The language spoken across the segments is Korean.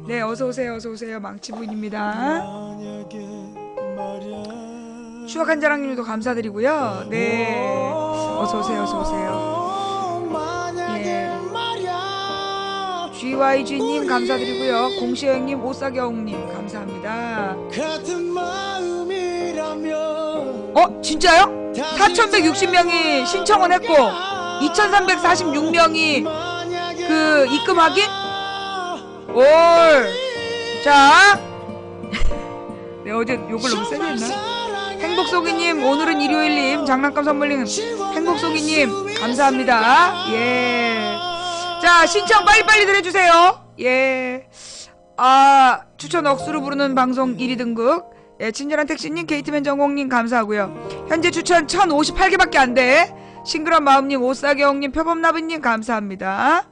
네, 어서오세요, 어서오세요. 망치부인입니다. 추억한 자랑님도 감사드리고요. 네, 어서오세요, 어서오세요. 예. GYG님 감사드리고요. 공시여행님, 오사경님 감사합니다. 진짜요? 4160명이 신청을 했고 2346명이 그 입금 확인? 올. 자. 네, 어제 욕을 너무 세게 했나? 행복송이님, 오늘은 일요일님, 장난감 선물님, 행복송이님 감사합니다. 예. 자, 신청 빨리빨리들 해주세요. 예. 추천 억수로 부르는 방송 1위 등극. 예, 친절한 택시님, 게이트맨 전공님 감사하고요. 현재 추천 1058개밖에 안 돼. 싱그러운 마음님, 오사경님, 표범나비님 감사합니다.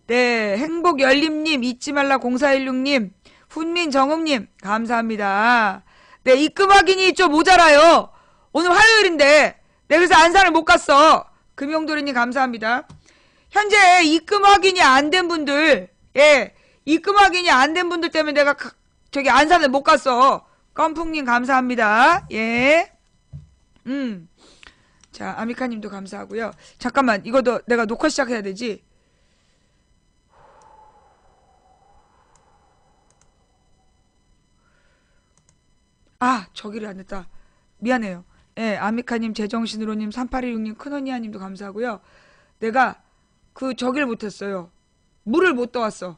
네, 행복열림님, 잊지말라 0416님, 훈민정음님 감사합니다. 네, 입금 확인이 좀 모자라요. 오늘 화요일인데 네, 그래서 안산을 못 갔어. 금용도리님 감사합니다. 현재 입금 확인이 안 된 분들, 예, 입금 확인이 안 된 분들 때문에 내가 저기 안산을 못 갔어. 껌풍님 감사합니다. 예. 자, 아미카님도 감사하고요. 잠깐만, 이거도 내가 녹화 시작해야 되지. 저기를 안 됐다. 미안해요. 예, 아미카님, 제정신으로님, 3816님, 큰언니아님도 감사하고요. 내가 저기를 못했어요. 물을 못 떠왔어.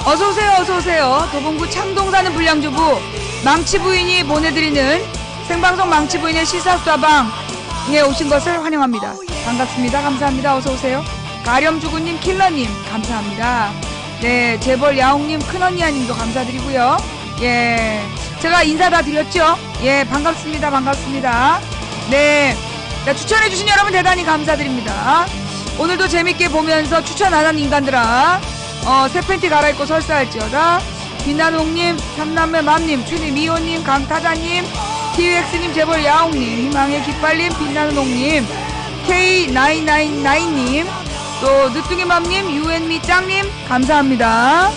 어서오세요, 어서오세요. 도봉구 창동 사는 불량주부 망치부인이 보내드리는 생방송 망치부인의 시사수다방에 오신 것을 환영합니다. 반갑습니다. 감사합니다. 어서오세요. 가렴주구님, 킬러님 감사합니다. 네, 재벌 야옹님, 큰언니아님도 감사드리고요. 예, 제가 인사 다 드렸죠? 예, 반갑습니다. 반갑습니다. 네, 추천해주신 여러분 대단히 감사드립니다. 오늘도 재밌게 보면서 추천 안 한 인간들아, 새 팬티 갈아입고 설사할지어다. 빛나농님, 삼남매 맘님, 추니 미호님, 강타자님, TUX님, 재벌 야옹님, 희망의 깃발님, 빛나농님, K999님, 또 늦둥이 맘님, 유앤미 짱님 감사합니다.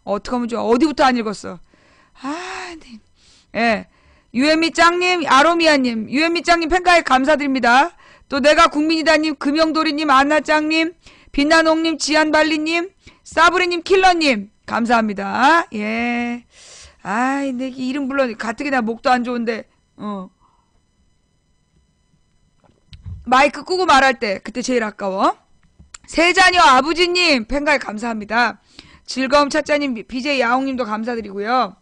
어떡하면 좋아. 어디부터 안 읽었어. 네. 예. 유현미 짱님, 아로미아님, 유현미 짱님 팬가입 감사드립니다. 또 내가 국민이다님, 금영도리님, 안나짱님, 빛나농님, 지안발리님, 사브리님, 킬러님, 감사합니다. 예. 내 이름 불러, 가뜩이나 목도 안 좋은데, 마이크 끄고 말할 때, 그때 제일 아까워. 세자녀 아버지님, 팬가입 감사합니다. 즐거움 차짜님, BJ 야옹님도 감사드리고요.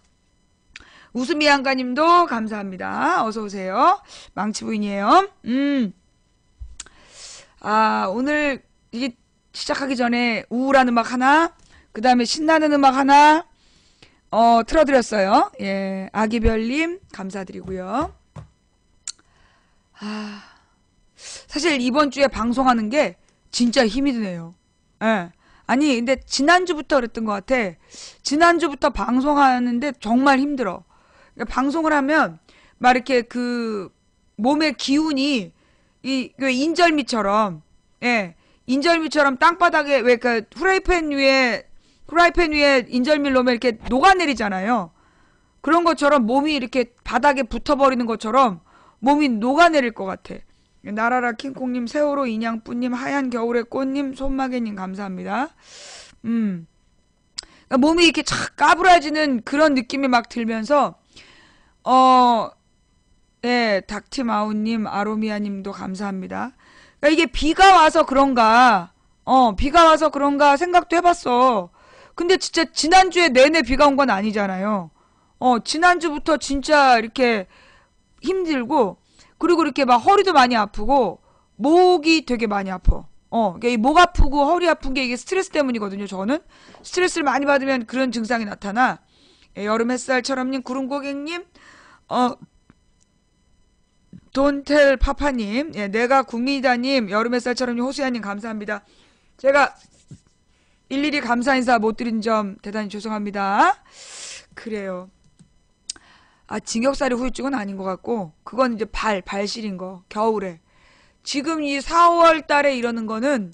웃음이 한가님도 감사합니다. 어서오세요. 망치부인이에요. 오늘 이게 시작하기 전에 우울한 음악 하나, 그 다음에 신나는 음악 하나, 틀어드렸어요. 예, 아기별님, 감사드리고요. 사실 이번 주에 방송하는 게 진짜 힘이 드네요. 예. 아니, 근데 지난주부터 그랬던 것 같아. 지난주부터 방송하는데 정말 힘들어. 그러니까 방송을 하면 막 이렇게 그 몸의 기운이 그 인절미처럼, 예, 인절미처럼 땅바닥에 왜 그 후라이팬 위에 인절미를 넣으면 이렇게 녹아내리잖아요. 그런 것처럼 몸이 이렇게 바닥에 붙어버리는 것처럼 몸이 녹아내릴 것 같아. 나라라 킹콩님, 세월호 인양뿌님, 하얀 겨울의 꽃님, 손마개님 감사합니다. 그러니까 몸이 이렇게 착 까부라지는 그런 느낌이 막 들면서 네, 닥티마우님, 아로미아님도 감사합니다. 그러니까 이게 비가 와서 그런가 생각도 해봤어. 근데 진짜 지난주에 내내 비가 온 건 아니잖아요. 지난주부터 진짜 이렇게 힘들고, 그리고 이렇게 막 허리도 많이 아프고, 목이 되게 많이 아파. 그러니까 이 목 아프고 허리 아픈 게 이게 스트레스 때문이거든요, 저는. 스트레스를 많이 받으면 그런 증상이 나타나. 예, 여름 햇살처럼님, 구름고객님, 돈텔 파파님, 예, 내가 국민이다님, 여름 햇살처럼님, 호수야님 감사합니다. 제가 일일이 감사 인사 못 드린 점 대단히 죄송합니다. 그래요. 징역살이 후유증은 아닌 것 같고, 그건 이제 발실인 거, 겨울에. 지금 이 4월 달에 이러는 거는,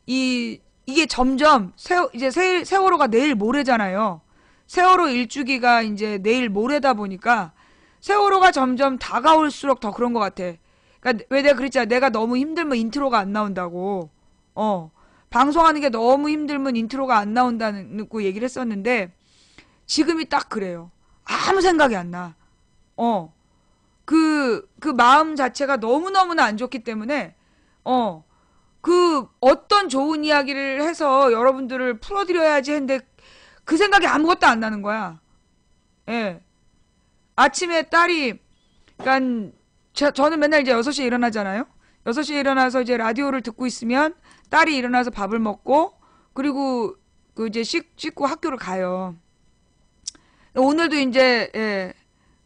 이게 점점, 이제 세월호가 내일 모레잖아요. 세월호 일주기가 이제 내일 모레다 보니까, 세월호가 점점 다가올수록 더 그런 것 같아. 그러니까 왜 내가 그랬잖아. 내가 너무 힘들면 인트로가 안 나온다고. 방송하는 게 너무 힘들면 인트로가 안 나온다는 거 얘기를 했었는데, 지금이 딱 그래요. 아무 생각이 안 나. 그 마음 자체가 너무너무나 안 좋기 때문에, 어떤 좋은 이야기를 해서 여러분들을 풀어드려야지 했는데, 그 생각이 아무것도 안 나는 거야. 예. 아침에 딸이, 그니까, 저는 맨날 이제 6시에 일어나잖아요? 6시에 일어나서 이제 라디오를 듣고 있으면, 딸이 일어나서 밥을 먹고, 그리고, 이제 씻고 학교를 가요. 오늘도 이제, 예,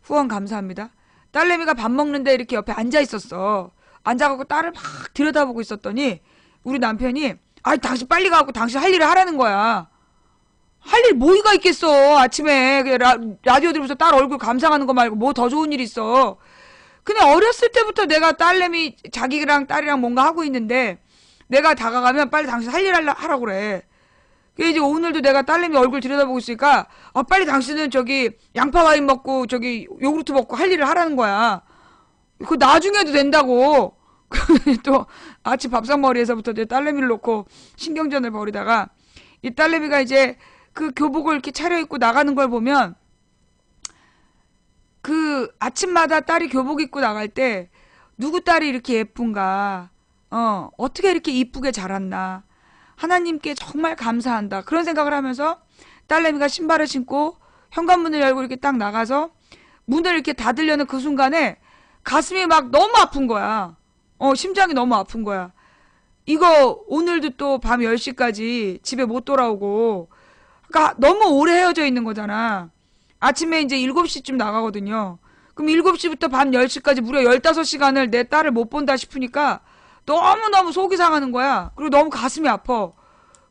후원 감사합니다. 딸내미가 밥 먹는데 이렇게 옆에 앉아 있었어. 앉아갖고 딸을 막 들여다보고 있었더니, 우리 남편이, 당신 빨리 가고 당신 할 일을 하라는 거야. 할 일 뭐가 있겠어, 아침에. 라디오 들으면서 딸 얼굴 감상하는 거 말고 뭐 더 좋은 일 있어. 그냥 어렸을 때부터 내가 딸내미, 자기랑 딸이랑 뭔가 하고 있는데, 내가 다가가면 빨리 당신 할 일 하라고 그래. 이제 오늘도 내가 딸내미 얼굴 들여다보고 있으니까, 빨리 당신은 저기 양파 와인 먹고 저기 요구르트 먹고 할 일을 하라는 거야. 그 나중에도 된다고. 또 아침 밥상머리에서부터 내 딸내미를 놓고 신경전을 벌이다가, 이 딸내미가 이제 그 교복을 이렇게 차려입고 나가는 걸 보면, 그 아침마다 딸이 교복 입고 나갈 때 누구 딸이 이렇게 예쁜가, 어떻게 이렇게 이쁘게 자랐나, 하나님께 정말 감사한다, 그런 생각을 하면서 딸내미가 신발을 신고 현관문을 열고 이렇게 딱 나가서 문을 이렇게 닫으려는 그 순간에 가슴이 막 너무 아픈 거야. 심장이 너무 아픈 거야. 이거 오늘도 또 밤 10시까지 집에 못 돌아오고, 그러니까 너무 오래 헤어져 있는 거잖아. 아침에 이제 7시쯤 나가거든요. 그럼 7시부터 밤 10시까지 무려 15시간을 내 딸을 못 본다 싶으니까 너무너무 속이 상하는 거야. 그리고 너무 가슴이 아파.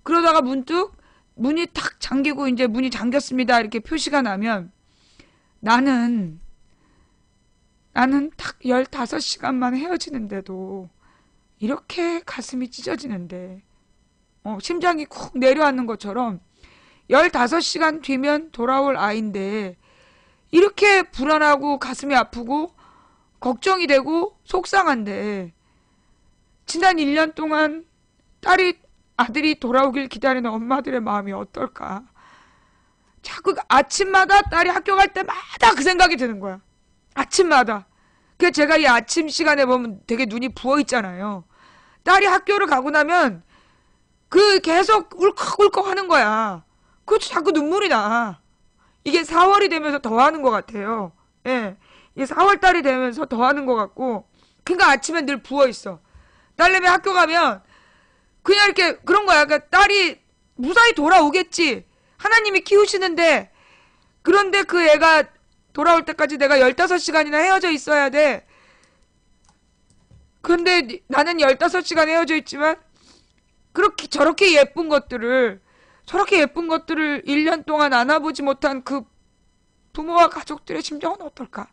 그러다가 문득 문이 탁 잠기고 이제 문이 잠겼습니다, 이렇게 표시가 나면, 나는 딱 15시간만 헤어지는데도 이렇게 가슴이 찢어지는데, 심장이 쿡 내려앉는 것처럼 15시간 뒤면 돌아올 아이인데 이렇게 불안하고 가슴이 아프고 걱정이 되고 속상한데 지난 1년 동안 아들이 돌아오길 기다리는 엄마들의 마음이 어떨까. 자꾸 아침마다 딸이 학교 갈 때마다 그 생각이 드는 거야. 아침마다. 그래서 제가 이 아침 시간에 보면 되게 눈이 부어 있잖아요. 딸이 학교를 가고 나면 계속 울컥울컥 하는 거야. 그래서 자꾸 눈물이 나. 이게 4월이 되면서 더 하는 것 같아요. 예. 이게 4월달이 되면서 더 하는 것 같고. 그러니까 아침엔 늘 부어 있어. 딸내미 학교 가면 그냥 이렇게 그런 거야. 그러니까 딸이 무사히 돌아오겠지. 하나님이 키우시는데, 그런데 그 애가 돌아올 때까지 내가 15시간이나 헤어져 있어야 돼. 그런데 나는 15시간 헤어져 있지만 저렇게 예쁜 것들을 1년 동안 안아보지 못한 그 부모와 가족들의 심정은 어떨까?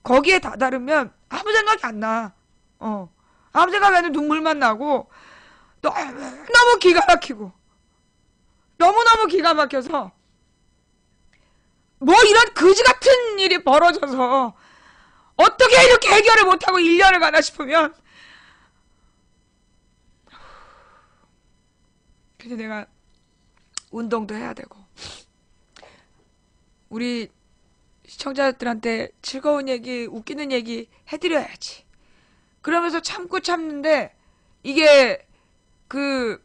거기에 다다르면 아무 생각이 안 나. 아무 생각이 안 나면 눈물만 나고 너무 기가 막히고 너무너무 기가 막혀서 뭐 이런 그지 같은 일이 벌어져서 어떻게 이렇게 해결을 못하고 1년을 가나 싶으면 그래서 내가 운동도 해야 되고 우리 시청자들한테 즐거운 얘기, 웃기는 얘기 해드려야지. 그러면서 참는데 이게 그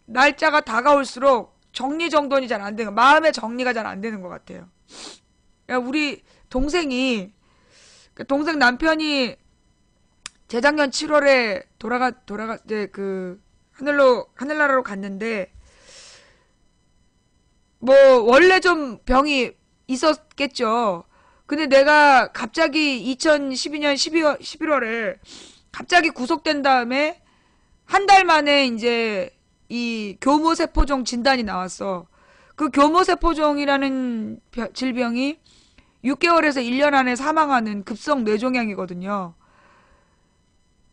날짜가 다가올수록 정리정돈이 잘 안 되는, 마음의 정리가 잘 안 되는 것 같아요. 우리 동생 남편이 재작년 7월에 이제 하늘나라로 갔는데, 뭐, 원래 좀 병이 있었겠죠. 근데 내가 갑자기 2012년 11월에 갑자기 구속된 다음에 한 달 만에 이제 이 교모세포종 진단이 나왔어. 그 교모세포종이라는 질병이 6개월에서 1년 안에 사망하는 급성 뇌종양이거든요.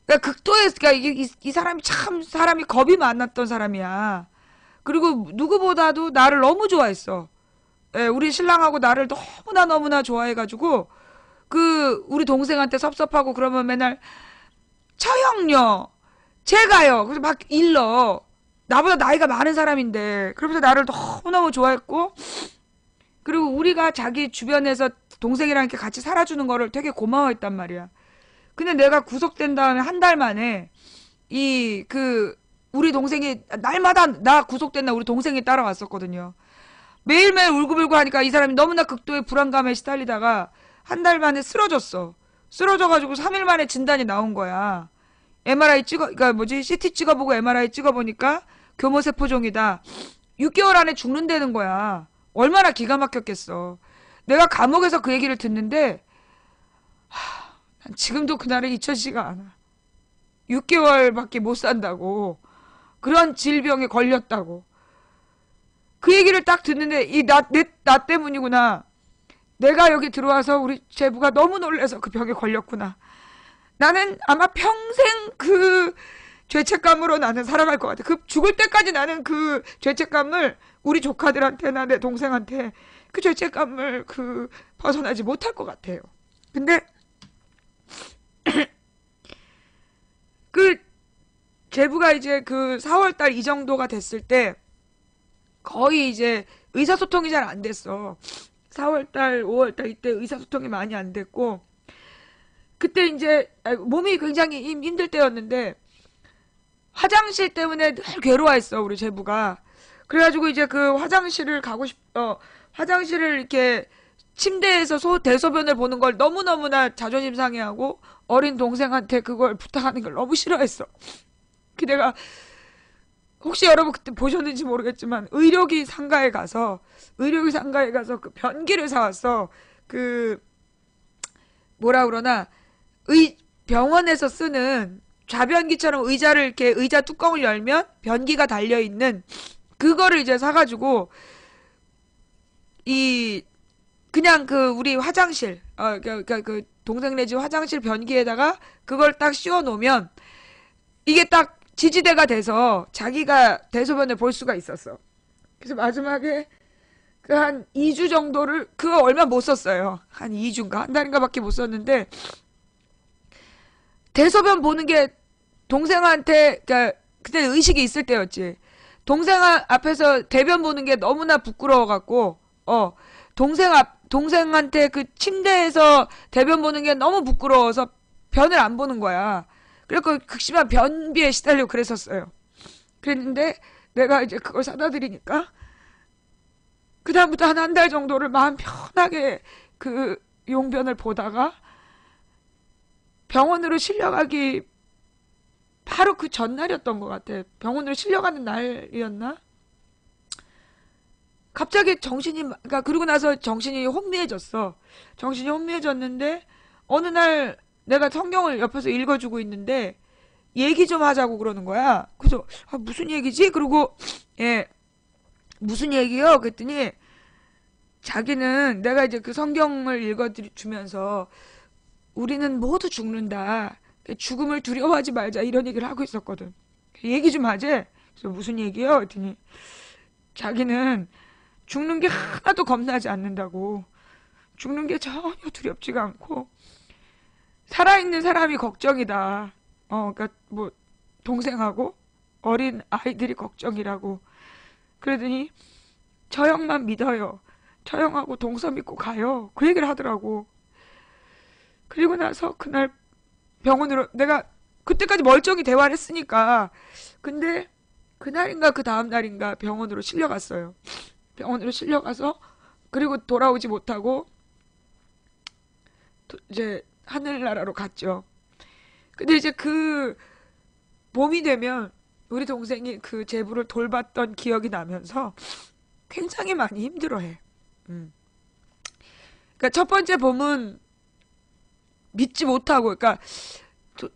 그러니까 그러니까 이 사람이 참 사람이 겁이 많았던 사람이야. 그리고 누구보다도 나를 너무 좋아했어. 예, 우리 신랑하고 나를 너무나 좋아해가지고 우리 동생한테 섭섭하고 그러면 맨날 처형요, 제가요. 그래서 막 일러. 나보다 나이가 많은 사람인데 그러면서 나를 너무너무 좋아했고, 그리고 우리가 자기 주변에서 동생이랑 이렇게 같이 살아주는 거를 되게 고마워했단 말이야. 근데 내가 구속된 다음에 한 달 만에 우리 동생이 날마다 나 구속된 날 우리 동생이 따라왔었거든요. 매일매일 울고불고 하니까 이 사람이 너무나 극도의 불안감에 시달리다가 한 달 만에 쓰러졌어. 쓰러져가지고 3일 만에 진단이 나온 거야. CT 찍어보고 MRI 찍어보니까 교모세포종이다. 6개월 안에 죽는다는 거야. 얼마나 기가 막혔겠어. 내가 감옥에서 그 얘기를 듣는데 난 지금도 그날을 잊혀지지가 않아. 6개월밖에 못 산다고, 그런 질병에 걸렸다고. 그 얘기를 딱 듣는데 나 때문이구나. 내가 여기 들어와서 우리 제부가 너무 놀라서 그 병에 걸렸구나. 나는 아마 평생 그 죄책감으로 나는 살아갈 것 같아. 죽을 때까지 나는 그 죄책감을 우리 조카들한테나 내 동생한테 그 죄책감을 벗어나지 못할 것 같아요. 근데 제부가 이제 4월달 이 정도가 됐을 때 거의 이제 의사소통이 잘 안 됐어. 4월달, 5월달 이때 의사소통이 많이 안 됐고, 그때 이제 몸이 굉장히 힘들 때였는데 화장실 때문에 늘 괴로워했어, 우리 제부가. 그래가지고 이제 화장실을 화장실을 이렇게 침대에서 대소변을 보는 걸 너무너무나 자존심 상해하고 어린 동생한테 그걸 부탁하는 걸 너무 싫어했어. 내가 혹시 여러분 그때 보셨는지 모르겠지만 의료기 상가에 가서 그 변기를 사왔어. 뭐라 그러나 병원에서 쓰는 좌변기처럼 의자 뚜껑을 열면 변기가 달려있는 그거를 이제 사가지고 그냥 우리 화장실, 동생네 집 화장실 변기에다가 그걸 딱 씌워 놓으면 이게 딱 지지대가 돼서 자기가 대소변을 볼 수가 있었어. 그래서 마지막에 그 한 2주 정도를, 그거 얼마 못 썼어요. 한 2주인가? 한 달인가 밖에 못 썼는데, 대소변 보는 게 동생한테, 그니까, 그때 의식이 있을 때였지. 동생 앞에서 대변 보는 게 너무나 부끄러워갖고, 동생한테 그 침대에서 대변 보는 게 너무 부끄러워서 변을 안 보는 거야. 그래서 극심한 변비에 시달리고 그랬었어요. 그랬는데, 내가 이제 그걸 사다 드리니까, 그다음부터 한 달 정도를 마음 편하게 그 용변을 보다가 병원으로 실려가기 바로 그 전날이었던 것 같아. 병원으로 실려가는 날이었나? 갑자기 그러니까 그러고 나서 정신이 혼미해졌어. 정신이 혼미해졌는데 어느 날 내가 성경을 옆에서 읽어주고 있는데 얘기 좀 하자고 그러는 거야. 그래서 무슨 얘기지? 그러고 무슨 얘기요? 그랬더니 자기는 내가 이제 그 성경을 읽어주면서 우리는 모두 죽는다. 죽음을 두려워하지 말자 이런 얘기를 하고 있었거든. 얘기 좀 하재. 그래서 무슨 얘기요? 그랬더니 자기는 죽는 게 하나도 겁나지 않는다고. 죽는 게 전혀 두렵지가 않고 살아있는 사람이 걱정이다. 그러니까 뭐 동생하고 어린 아이들이 걱정이라고. 그러더니 저 형만 믿어요. 저 형하고 동서 믿고 가요. 그 얘기를 하더라고. 그리고 나서 그날 병원으로 내가 그때까지 멀쩡히 대화를 했으니까 근데 그날인가 그 다음 날인가 병원으로 실려갔어요. 병원으로 실려가서 그리고 돌아오지 못하고 이제 하늘나라로 갔죠. 근데 이제 그 봄이 되면 우리 동생이 그 제부를 돌봤던 기억이 나면서 굉장히 많이 힘들어해. 그러니까 첫 번째 봄은 믿지 못하고, 그러니까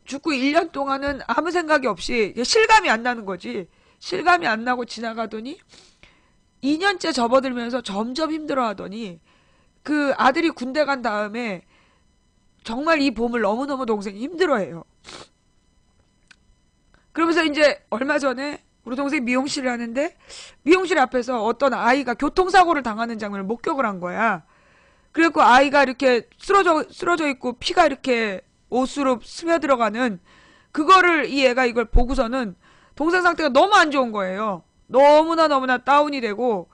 죽고 1년 동안은 아무 생각이 없이 실감이 안 나는 거지. 실감이 안 나고 지나가더니 2년째 접어들면서 점점 힘들어하더니 그 아들이 군대 간 다음에 정말 이 봄을 너무너무 동생이 힘들어해요. 그러면서 이제 얼마 전에 우리 동생이 미용실을 하는데 미용실 앞에서 어떤 아이가 교통사고를 당하는 장면을 목격을 한 거야. 그래갖고 아이가 이렇게 쓰러져 있고 피가 이렇게 옷으로 스며들어가는 그거를 이 애가 이걸 보고서는 동생 상태가 너무 안 좋은 거예요. 너무나 다운이 되고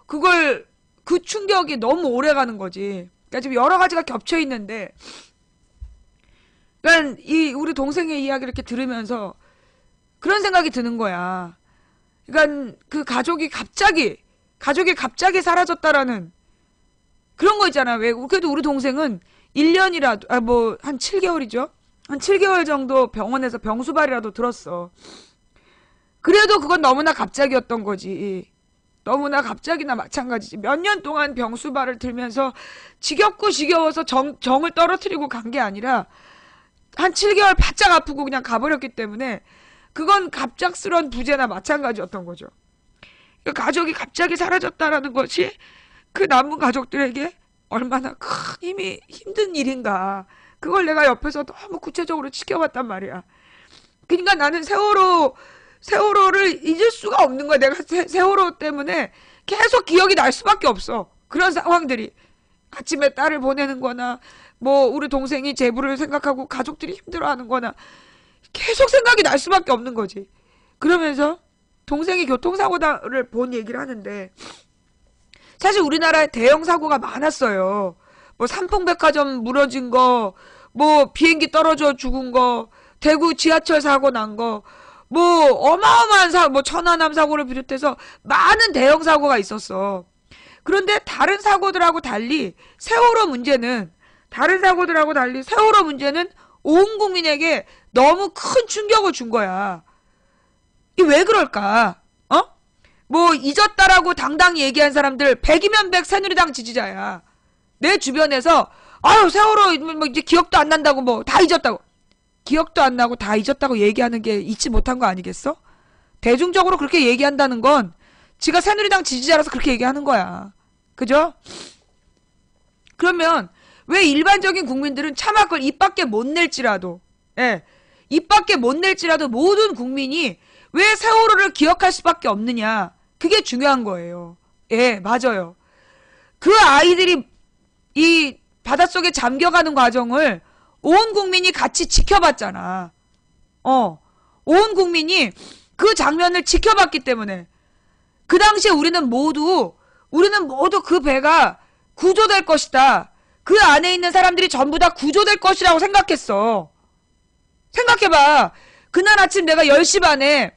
그 충격이 너무 오래 가는 거지. 그러니까 지금 여러 가지가 겹쳐 있는데 그러니까 이 우리 동생의 이야기를 이렇게 들으면서 그런 생각이 드는 거야. 그러니까 그 가족이 갑자기 사라졌다라는 그런 거 있잖아. 왜 그래도 우리 동생은 1년이라도 한 7개월이죠. 한 7개월 정도 병원에서 병수발이라도 들었어. 그래도 그건 너무나 갑자기였던 거지. 너무나 갑자기나 마찬가지지. 몇 년 동안 병수발을 들면서 지겨워서 정을 떨어뜨리고 간 게 아니라 한 7개월 바짝 아프고 그냥 가버렸기 때문에 그건 갑작스러운 부재나 마찬가지였던 거죠. 그러니까 가족이 갑자기 사라졌다라는 것이 그 남은 가족들에게 얼마나 큰 힘든 일인가. 그걸 내가 옆에서 너무 구체적으로 지켜봤단 말이야. 그러니까 나는 세월호를 잊을 수가 없는 거야. 내가 세월호 때문에 계속 기억이 날 수밖에 없어. 그런 상황들이. 아침에 딸을 보내는 거나 뭐 우리 동생이 제부를 생각하고 가족들이 힘들어하는 거나 계속 생각이 날 수밖에 없는 거지. 그러면서 동생이 교통사고를 본 얘기를 하는데 사실 우리나라에 대형 사고가 많았어요. 뭐 삼풍백화점 무너진 거, 뭐 비행기 떨어져 죽은 거, 대구 지하철 사고 난 거, 뭐 어마어마한 사고, 뭐 천안함 사고를 비롯해서 많은 대형 사고가 있었어. 그런데 다른 사고들하고 달리 세월호 문제는 온 국민에게 너무 큰 충격을 준 거야. 이게 왜 그럴까? 뭐 잊었다라고 당당히 얘기한 사람들 100이면 100 새누리당 지지자야. 내 주변에서 세월호 뭐 이제 기억도 안 난다고 뭐 다 잊었다고. 기억도 안 나고 다 잊었다고 얘기하는 게 잊지 못한 거 아니겠어? 대중적으로 그렇게 얘기한다는 건 지가 새누리당 지지자라서 그렇게 얘기하는 거야. 그죠? 그러면 왜 일반적인 국민들은 차마 그걸 입 밖에 못 낼지라도 모든 국민이 왜 세월호를 기억할 수밖에 없느냐. 그게 중요한 거예요. 예, 맞아요. 그 아이들이 이 바닷속에 잠겨가는 과정을 온 국민이 같이 지켜봤잖아. 온 국민이 그 장면을 지켜봤기 때문에 그 당시에 우리는 모두 그 배가 구조될 것이다. 그 안에 있는 사람들이 전부 다 구조될 것이라고 생각했어. 생각해봐. 그날 아침 내가 10시 반에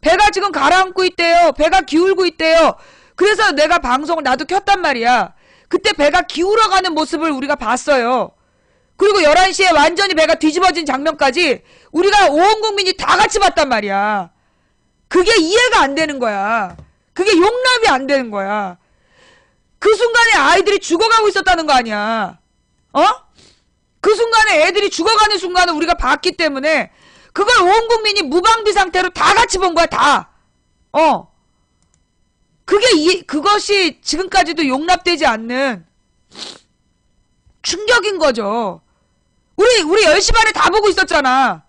배가 지금 가라앉고 있대요. 배가 기울고 있대요. 그래서 내가 방송을 나도 켰단 말이야. 그때 배가 기울어가는 모습을 우리가 봤어요. 그리고 11시에 완전히 배가 뒤집어진 장면까지 우리가 온 국민이 다 같이 봤단 말이야. 그게 이해가 안 되는 거야. 그게 용납이 안 되는 거야. 그 순간에 아이들이 죽어가고 있었다는 거 아니야. 그 순간에 애들이 죽어가는 순간을 우리가 봤기 때문에 그걸 온 국민이 무방비 상태로 다 같이 본 거야, 다. 그것이 지금까지도 용납되지 않는 충격인 거죠. 우리 10시 반에 다 보고 있었잖아.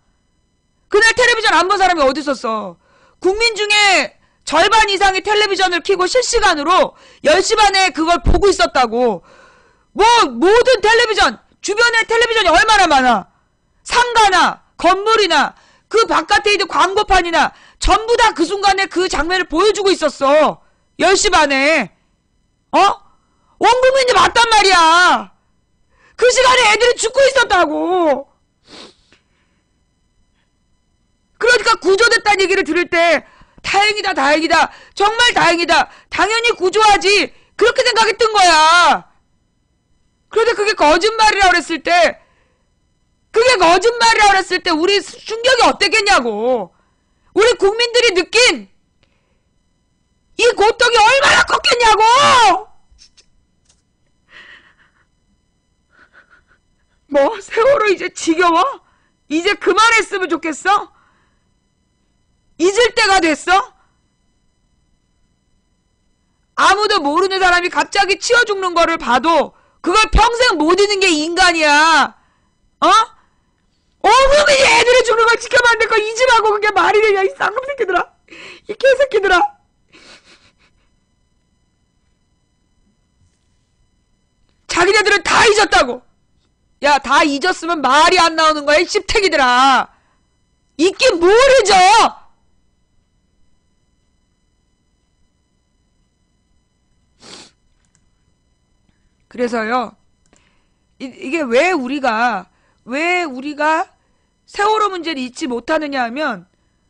그날 텔레비전 안 본 사람이 어디 있었어. 국민 중에 절반 이상이 텔레비전을 켜고 실시간으로 10시 반에 그걸 보고 있었다고. 모든 텔레비전, 주변에 텔레비전이 얼마나 많아. 상가나 건물이나 그 바깥에 있는 광고판이나 전부 다 그 순간에 그 장면을 보여주고 있었어. 10시 반에. 온 국민이 봤단 말이야. 그 시간에 애들이 죽고 있었다고. 그러니까 구조됐다는 얘기를 들을 때 다행이다, 다행이다, 정말 다행이다, 당연히 구조하지, 그렇게 생각했던 거야. 그런데 그게 거짓말이라고 그랬을 때 우리 충격이 어땠겠냐고. 우리 국민들이 느낀 이 고통이 얼마나 컸겠냐고. 뭐 세월호 이제 지겨워? 이제 그만했으면 좋겠어? 잊을 때가 됐어? 아무도 모르는 사람이 갑자기 치워 죽는 거를 봐도 그걸 평생 못 잊는 게 인간이야. 온 국민이 애들이 죽는 걸 지켜봤는데 그거 잊으라고. 그게 말이 되냐, 이 쌍놈 새끼들아, 이 개새끼들아. 자기네들은 다 잊었다고. 야, 다 잊었으면 말이 안 나오는 거야, 이 씹태기들아. 잊긴 뭘 잊어. 그래서요, 이게 왜 우리가 세월호 문제를 잊지 못하느냐 하면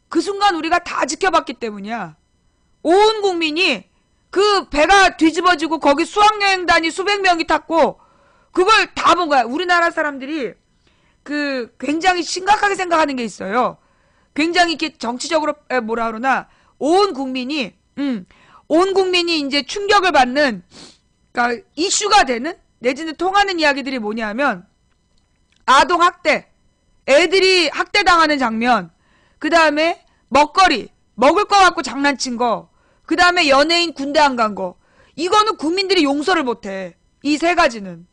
그 순간 우리가 다 지켜봤기 때문이야. 온 국민이 그 배가 뒤집어지고 거기 수학여행단이 수백 명이 탔고 그걸 다 본 거야. 우리나라 사람들이 굉장히 심각하게 생각하는 게 있어요. 굉장히 이렇게 정치적으로 뭐라 그러나 온 국민이 이제 충격을 받는, 그러니까 이슈가 되는 내지는 통하는 이야기들이 뭐냐면 아동 학대, 애들이 학대당하는 장면, 그 다음에 먹거리, 먹을 거 갖고 장난친 거, 그 다음에 연예인 군대 안 간 거. 이거는 국민들이 용서를 못해. 이 세 가지는.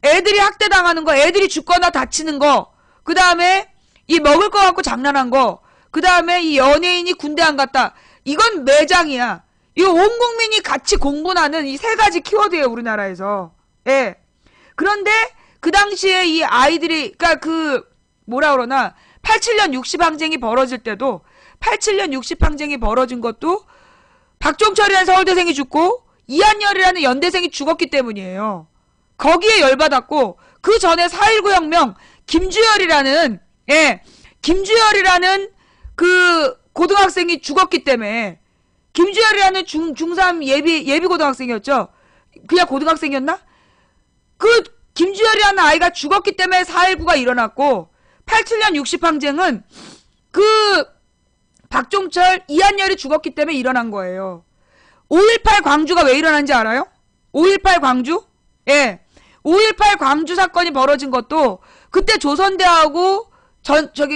애들이 학대당하는 거, 애들이 죽거나 다치는 거, 그 다음에 이 먹을 거 갖고 장난한 거, 그 다음에 이 연예인이 군대 안 갔다. 이건 매장이야. 이거 온 국민이 같이 공분하는 이 세 가지 키워드예요, 우리나라에서. 예. 그런데 그 당시에 이 아이들이, 그러니까 뭐라 그러나 87년 60항쟁이 벌어질 때도 87년 60항쟁이 벌어진 것도 박종철이라는 서울대생이 죽고 이한열이라는 연대생이 죽었기 때문이에요. 거기에 열받았고 그 전에 4.19 혁명 김주열이라는 그 고등학생이 죽었기 때문에, 김주열이라는 중3 예비 고등학생이었죠. 그냥 고등학생이었나? 그 김주열이라는 아이가 죽었기 때문에 4.19가 일어났고 87년 60항쟁은 그 박종철, 이한열이 죽었기 때문에 일어난 거예요. 5.18 광주가 왜 일어난지 알아요? 5.18 광주? 예. 5.18 광주 사건이 벌어진 것도 그때 조선대하고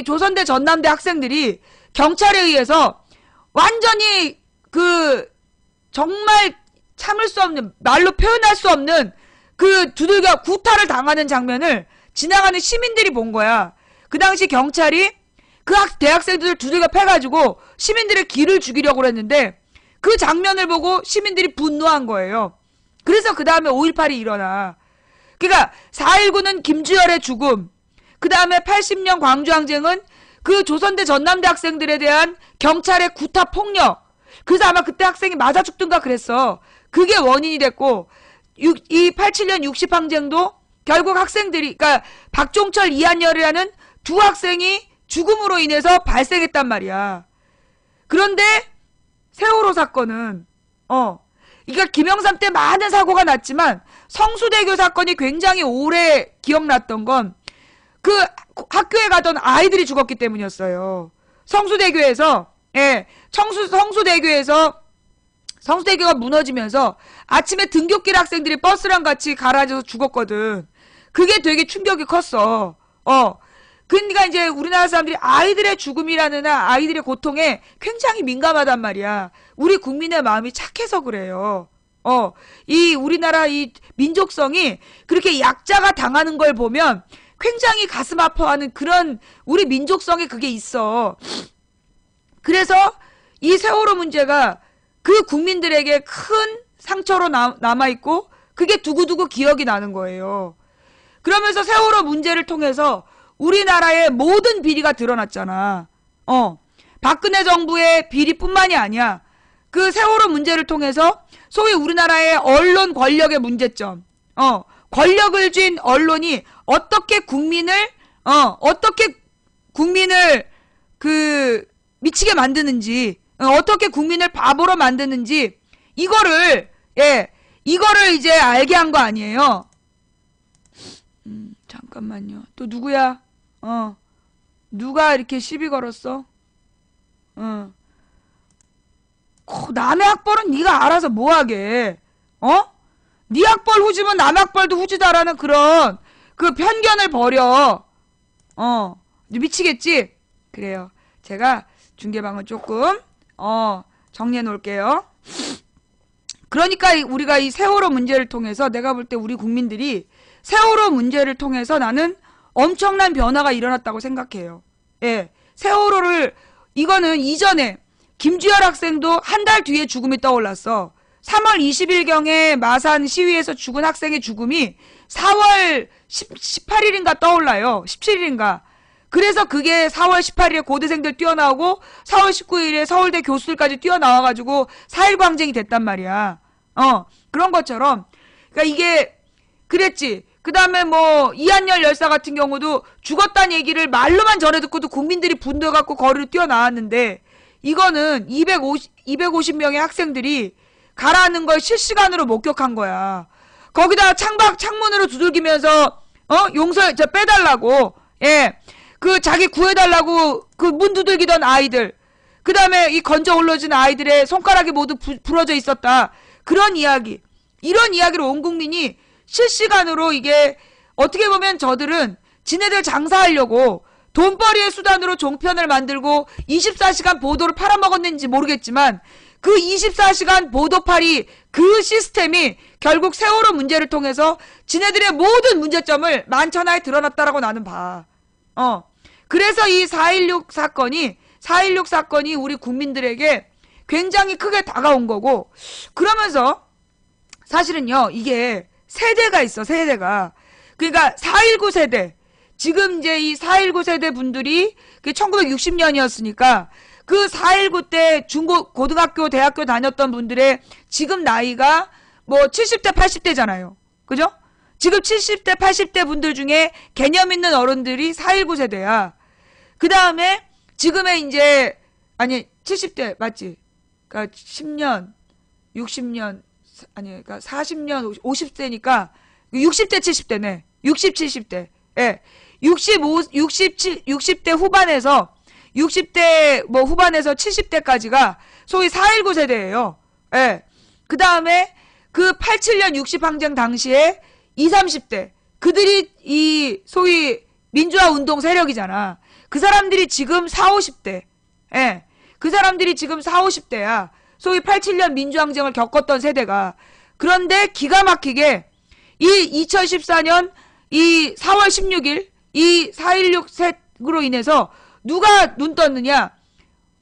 조선대 전남대 학생들이 경찰에 의해서 완전히 정말 참을 수 없는, 말로 표현할 수 없는 두들겨 구타를 당하는 장면을 지나가는 시민들이 본 거야. 그 당시 경찰이 그 대학생들을 두들겨 패가지고 시민들의 길을 죽이려고 했는데 그 장면을 보고 시민들이 분노한 거예요. 그래서 그 다음에 5.18이 일어나. 그러니까 4.19는 김주열의 죽음, 그 다음에 80년 광주항쟁은 그 조선대 전남대 학생들에 대한 경찰의 구타 폭력, 그래서 아마 그때 학생이 맞아 죽든가 그랬어. 그게 원인이 됐고, 이 87년 60항쟁도 결국 학생들이, 그러니까 박종철, 이한열이라는 두 학생이 죽음으로 인해서 발생했단 말이야. 그런데 세월호 사건은 그러니까 김영삼 때 많은 사고가 났지만 성수대교 사건이 굉장히 오래 기억났던 건 그 학교에 가던 아이들이 죽었기 때문이었어요. 성수대교에서, 성수대교가 무너지면서 아침에 등굣길 학생들이 버스랑 같이 가라앉아서 죽었거든. 그게 되게 충격이 컸어. 그러니까 이제 우리나라 사람들이 아이들의 죽음이라는 아이들의 고통에 굉장히 민감하단 말이야. 우리 국민의 마음이 착해서 그래요. 이 우리나라 이 민족성이 그렇게 약자가 당하는 걸 보면 굉장히 가슴 아파하는 그런 우리 민족성에 그게 있어. 그래서 이 세월호 문제가 그 국민들에게 큰 상처로 남아있고 그게 두고두고 기억이 나는 거예요. 그러면서 세월호 문제를 통해서 우리나라의 모든 비리가 드러났잖아. 박근혜 정부의 비리뿐만이 아니야. 그 세월호 문제를 통해서 소위 우리나라의 언론 권력의 문제점, 권력을 쥔 언론이 어떻게 국민을 미치게 만드는지, 어떻게 국민을 바보로 만드는지, 이거를 이제 알게 한 거 아니에요. 잠깐만요. 또 누구야? 누가 이렇게 시비 걸었어? 남의 학벌은 네가 알아서 뭐하게? 네 학벌 후지면 남의 학벌도 후지다라는 그런 그 편견을 버려. 미치겠지? 그래요. 제가 중계방을 조금 정리해 놓을게요. 그러니까 우리가 이 세월호 문제를 통해서 내가 볼 때 우리 국민들이 세월호 문제를 통해서 나는 엄청난 변화가 일어났다고 생각해요. 세월호를 이거는 이전에 김주열 학생도 한 달 뒤에 죽음이 떠올랐어. 3월 20일경에 마산 시위에서 죽은 학생의 죽음이 4월 18일인가 떠올라요. 17일인가. 그래서 그게 4월 18일에 고대생들 뛰어나오고 4월 19일에 서울대 교수들까지 뛰어나와가지고 4.19 항쟁이 됐단 말이야. 그런 것처럼. 그러니까 이게 그랬지. 그 다음에 뭐 이한열 열사 같은 경우도 죽었다는 얘기를 말로만 전해 듣고도 국민들이 분노해갖고 거리로 뛰어나왔는데 이거는 250명의 학생들이 가라앉는 걸 실시간으로 목격한 거야. 거기다 창문으로 두들기면서 빼달라고, 그 자기 구해달라고 그 문 두들기던 아이들, 그 다음에 이 건져 올라진 아이들의 손가락이 모두 부러져 있었다. 그런 이야기, 이런 이야기를 온 국민이 실시간으로, 이게 어떻게 보면 저들은 지네들 장사하려고 돈벌이의 수단으로 종편을 만들고 24시간 보도를 팔아먹었는지 모르겠지만 그 24시간 보도팔이 그 시스템이 결국 세월호 문제를 통해서 지네들의 모든 문제점을 만천하에 드러났다라고 나는 봐. 그래서 이 4.16 사건이 우리 국민들에게 굉장히 크게 다가온 거고, 그러면서 사실은요, 이게 세대가 있어, 세대가. 그러니까 4.19 세대. 지금 이제 이 4.19 세대 분들이 1960년이었으니까 그 4.19 때 고등학교, 대학교 다녔던 분들의 지금 나이가 뭐 70대, 80대잖아요. 그죠? 지금 70대, 80대 분들 중에 개념 있는 어른들이 4.19 세대야. 그 다음에 지금의 이제, 70대, 맞지? 그니까 10년, 60년, 그니까 40년, 50대니까 60대, 70대네. 60, 70대. 60대 후반에서 60대 뭐 후반에서 70대까지가 소위 4.19 세대예요. 그 다음에 그 87년 60항쟁 당시에 20, 30대. 그들이 이 소위 민주화 운동 세력이잖아. 그 사람들이 지금 40, 50대. 그 사람들이 지금 40, 50대야. 소위 87년 민주항쟁을 겪었던 세대가. 그런데 기가 막히게 이 2014년 이 4월 16일 이 4.16 세로 인해서 누가 눈 떴느냐?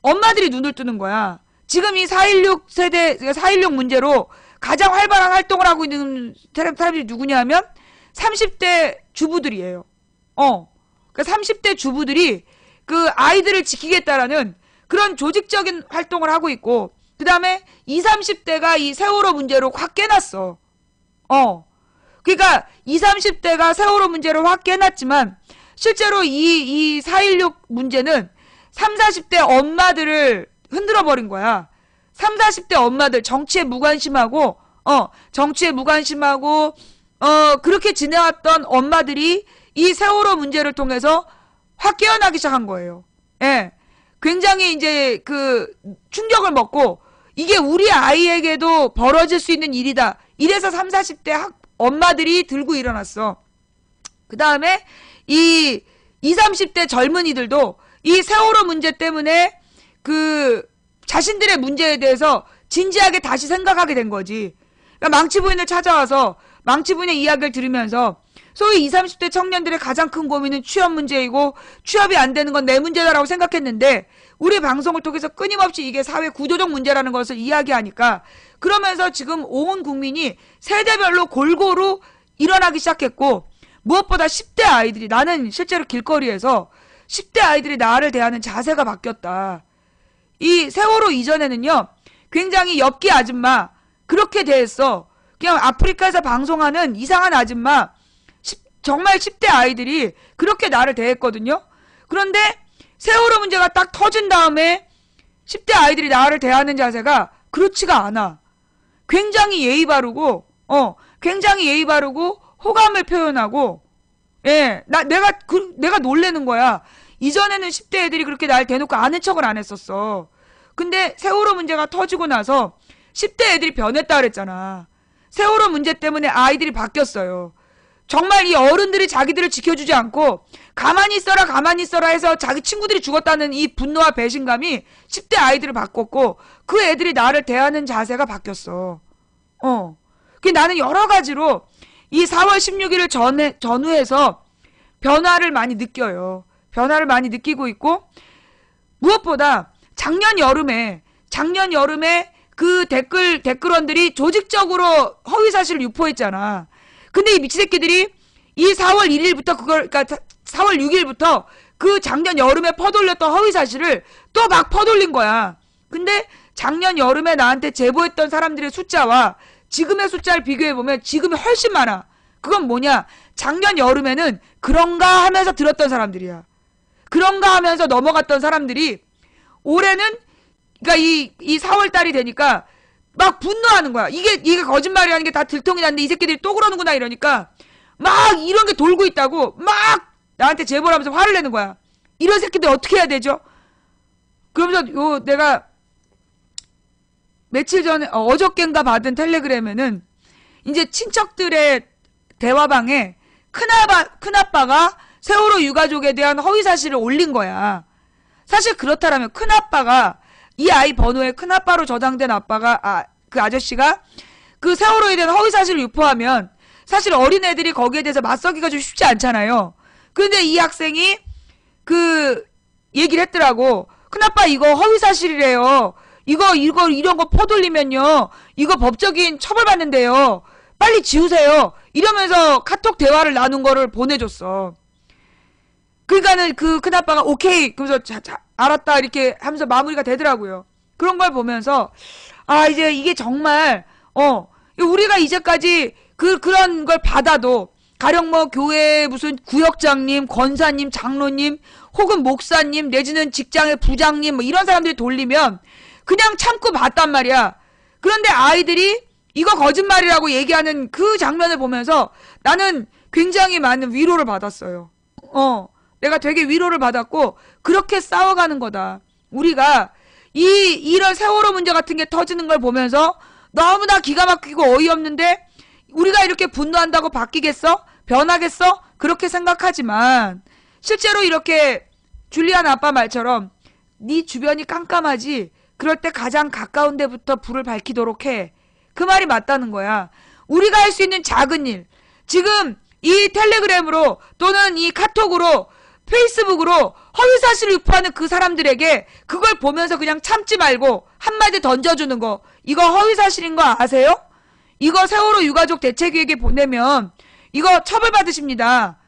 엄마들이 눈을 뜨는 거야. 지금 이 4.16 세대, 4.16 문제로 가장 활발한 활동을 하고 있는 사람들이 누구냐 하면 30대 주부들이에요. 그 30대 주부들이 그 아이들을 지키겠다라는 그런 조직적인 활동을 하고 있고, 그 다음에 20, 30대가 이 세월호 문제로 확 깨났어. 그러니까 20, 30대가 세월호 문제로 확 깨났지만 실제로 이 4.16 문제는 30, 40대 엄마들을 흔들어 버린 거야. 30, 40대 엄마들 정치에 무관심하고 그렇게 지내왔던 엄마들이 이 세월호 문제를 통해서 확 깨어나기 시작한 거예요. 예. 굉장히 이제 그 충격을 먹고 이게 우리 아이에게도 벌어질 수 있는 일이다. 이래서 30, 40대 엄마들이 들고 일어났어. 그 다음에 이 20, 30대 젊은이들도 이 세월호 문제 때문에 그 자신들의 문제에 대해서 진지하게 다시 생각하게 된 거지. 그러니까 망치부인을 찾아와서 망치부인의 이야기를 들으면서 소위 20, 30대 청년들의 가장 큰 고민은 취업 문제이고 취업이 안 되는 건 내 문제다라고 생각했는데 우리 방송을 통해서 끊임없이 이게 사회 구조적 문제라는 것을 이야기하니까 그러면서 지금 온 국민이 세대별로 골고루 일어나기 시작했고 무엇보다 10대 아이들이 나는 실제로 길거리에서 10대 아이들이 나를 대하는 자세가 바뀌었다. 이 세월호 이전에는요 굉장히 엽기 아줌마 그렇게 대했어. 그냥 아프리카에서 방송하는 이상한 아줌마 정말 10대 아이들이 그렇게 나를 대했거든요. 그런데 세월호 문제가 딱 터진 다음에 10대 아이들이 나를 대하는 자세가 그렇지가 않아. 굉장히 예의 바르고 호감을 표현하고 예, 내가 놀래는 거야. 이전에는 10대 애들이 그렇게 날 대놓고 아는 척을 안 했었어. 근데 세월호 문제가 터지고 나서 10대 애들이 변했다 그랬잖아. 세월호 문제 때문에 아이들이 바뀌었어요. 정말 이 어른들이 자기들을 지켜주지 않고 가만히 있어라 해서 자기 친구들이 죽었다는 이 분노와 배신감이 10대 아이들을 바꿨고 그 애들이 나를 대하는 자세가 바뀌었어. 그 나는 여러 가지로 이 4월 16일을 전후해서 변화를 많이 느껴요. 변화를 많이 느끼고 있고 무엇보다 작년 여름에 그 댓글원들이 조직적으로 허위사실을 유포했잖아. 근데 이 미치새끼들이 이 4월 1일부터 그러니까 4월 6일부터 그 작년 여름에 퍼돌렸던 허위사실을 또 막 퍼돌린 거야. 근데 작년 여름에 나한테 제보했던 사람들의 숫자와 지금의 숫자를 비교해보면 지금이 훨씬 많아. 그건 뭐냐? 작년 여름에는 그런가 하면서 들었던 사람들이야. 그런가 하면서 넘어갔던 사람들이 올해는 그러니까 이 4월 달이 되니까 막 분노하는 거야. 이게 거짓말이라는 게 다 들통이 났는데 이 새끼들이 또 그러는구나 이러니까 막 이런 게 돌고 있다고 막 나한테 제보를 하면서 화를 내는 거야. 이런 새끼들 어떻게 해야 되죠? 그러면서 내가 며칠 전에 어저껜가 받은 텔레그램에는 이제 친척들의 대화방에 큰아빠가 세월호 유가족에 대한 허위사실을 올린 거야. 사실 그렇다라면 큰아빠가 이 아이 번호에 큰아빠로 저장된 아빠가 그 아저씨가 그 세월호에 대한 허위사실을 유포하면 사실 어린애들이 거기에 대해서 맞서기가 좀 쉽지 않잖아요. 근데 이 학생이 그 얘기를 했더라고. 큰아빠 이거 허위사실이래요. 이런 거 퍼돌리면요 이거 법적인 처벌받는데요. 빨리 지우세요. 이러면서 카톡 대화를 나눈 거를 보내줬어. 그러니까는 그 큰아빠가 오케이 그러면서 자, 알았다 이렇게 하면서 마무리가 되더라고요. 그런 걸 보면서 이제 이게 정말 우리가 이제까지 그런 걸 받아도 가령 뭐 교회 무슨 구역장님, 권사님, 장로님 혹은 목사님 내지는 직장의 부장님 뭐 이런 사람들이 돌리면 그냥 참고 봤단 말이야. 그런데 아이들이 이거 거짓말이라고 얘기하는 그 장면을 보면서 나는 굉장히 많은 위로를 받았어요. 내가 되게 위로를 받았고 그렇게 싸워가는 거다. 우리가 이런 세월호 문제 같은 게 터지는 걸 보면서 너무나 기가 막히고 어이없는데 우리가 이렇게 분노한다고 바뀌겠어? 변하겠어? 그렇게 생각하지만 실제로 이렇게 줄리안 아빠 말처럼 네 주변이 깜깜하지 그럴 때 가장 가까운 데부터 불을 밝히도록 해. 그 말이 맞다는 거야. 우리가 할 수 있는 작은 일 지금 이 텔레그램으로 또는 이 카톡으로 페이스북으로 허위사실을 유포하는 그 사람들에게 그걸 보면서 그냥 참지 말고 한마디 던져주는 거, 이거 허위사실인 거 아세요? 이거 세월호 유가족 대책위에게 보내면 이거 처벌받으십니다.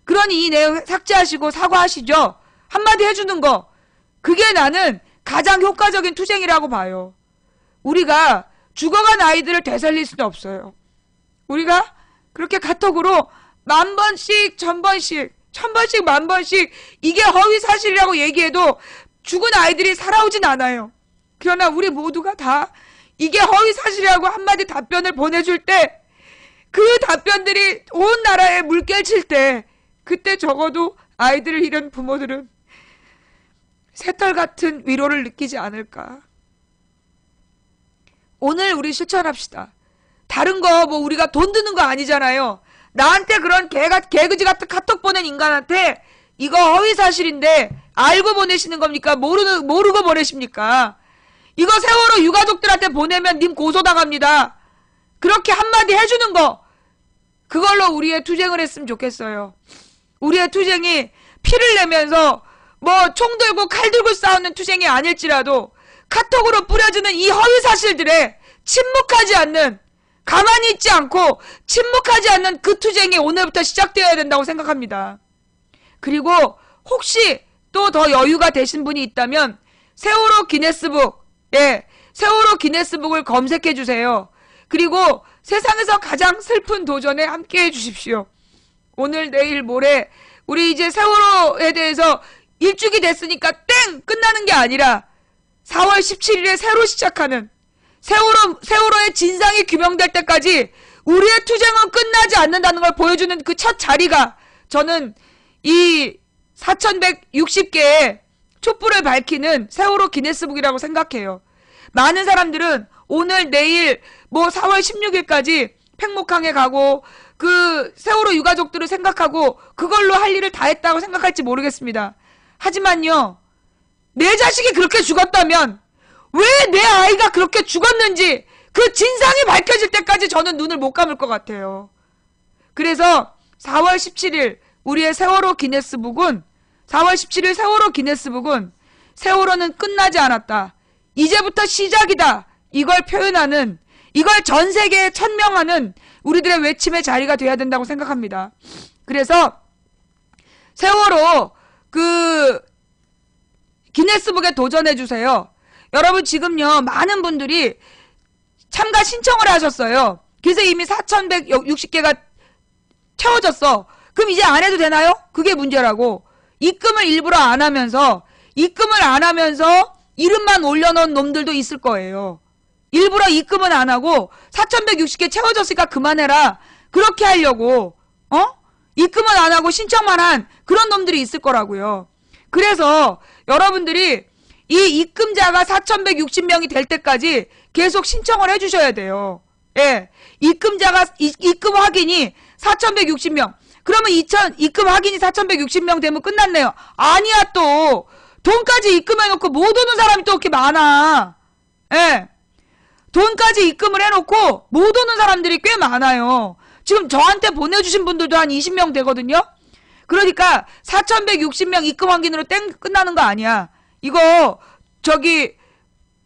그러니 이 내용 삭제하시고 사과하시죠. 한마디 해주는 거, 그게 나는 가장 효과적인 투쟁이라고 봐요. 우리가 죽어간 아이들을 되살릴 수는 없어요. 우리가 그렇게 카톡으로 10,000번씩 1,000번씩 1,000번씩 10,000번씩 이게 허위사실이라고 얘기해도 죽은 아이들이 살아오진 않아요. 그러나 우리 모두가 다 이게 허위사실이라고 한마디 답변을 보내줄 때, 그 답변들이 온 나라에 물결칠 때, 그때 적어도 아이들을 잃은 부모들은 새털 같은 위로를 느끼지 않을까. 오늘 우리 실천합시다. 다른 거 뭐 우리가 돈 드는 거 아니잖아요. 나한테 그런 개그지 같은 카톡 보낸 인간한테 이거 허위사실인데 알고 보내시는 겁니까? 모르고 보내십니까? 이거 세월호 유가족들한테 보내면 님 고소당합니다. 그렇게 한마디 해주는 거, 그걸로 우리의 투쟁을 했으면 좋겠어요. 우리의 투쟁이 피를 내면서 뭐 총 들고 칼 들고 싸우는 투쟁이 아닐지라도 카톡으로 뿌려주는 이 허위사실들에 침묵하지 않는, 가만히 있지 않고 침묵하지 않는 그 투쟁이 오늘부터 시작되어야 된다고 생각합니다. 그리고 혹시 또 더 여유가 되신 분이 있다면 세월호 기네스북, 세월호 기네스북을 검색해 주세요. 그리고 세상에서 가장 슬픈 도전에 함께 해주십시오. 오늘 내일 모레 우리 이제 세월호에 대해서 일주기 됐으니까 땡! 끝나는 게 아니라 4월 17일에 새로 시작하는 세월호의 진상이 규명될 때까지 우리의 투쟁은 끝나지 않는다는 걸 보여주는 그 첫 자리가, 저는 이 4,160개의 촛불을 밝히는 세월호 기네스북이라고 생각해요. 많은 사람들은 오늘 내일 뭐 4월 16일까지 팽목항에 가고 그 세월호 유가족들을 생각하고 그걸로 할 일을 다 했다고 생각할지 모르겠습니다. 하지만요, 내 자식이 그렇게 죽었다면 왜 내 아이가 그렇게 죽었는지 그 진상이 밝혀질 때까지 저는 눈을 못 감을 것 같아요. 그래서 4월 17일 우리의 세월호 기네스북은, 4월 17일 세월호 기네스북은 세월호는 끝나지 않았다, 이제부터 시작이다, 이걸 표현하는, 이걸 전 세계에 천명하는 우리들의 외침의 자리가 돼야 된다고 생각합니다. 그래서 세월호 그 기네스북에 도전해주세요. 여러분 지금요 많은 분들이 참가 신청을 하셨어요. 그래서 이미 4,160개가 채워졌어. 그럼 이제 안 해도 되나요? 그게 문제라고. 입금을 일부러 안 하면서 이름만 올려놓은 놈들도 있을 거예요. 일부러 입금은 안 하고 4,160개 채워졌으니까 그만해라, 그렇게 하려고 입금은 안 하고 신청만 한 그런 놈들이 있을 거라고요. 그래서 여러분들이 이 입금자가 4,160명이 될 때까지 계속 신청을 해주셔야 돼요. 입금자가 입금 확인이 4,160명. 그러면 입금 확인이 4,160명 되면 끝났네요. 아니야, 또 돈까지 입금해놓고 못 오는 사람이 또 그렇게 많아. 돈까지 입금을 해놓고 못 오는 사람들이 꽤 많아요. 지금 저한테 보내주신 분들도 한 20명 되거든요. 그러니까 4,160명 입금 확인으로 땡 끝나는 거 아니야. 이거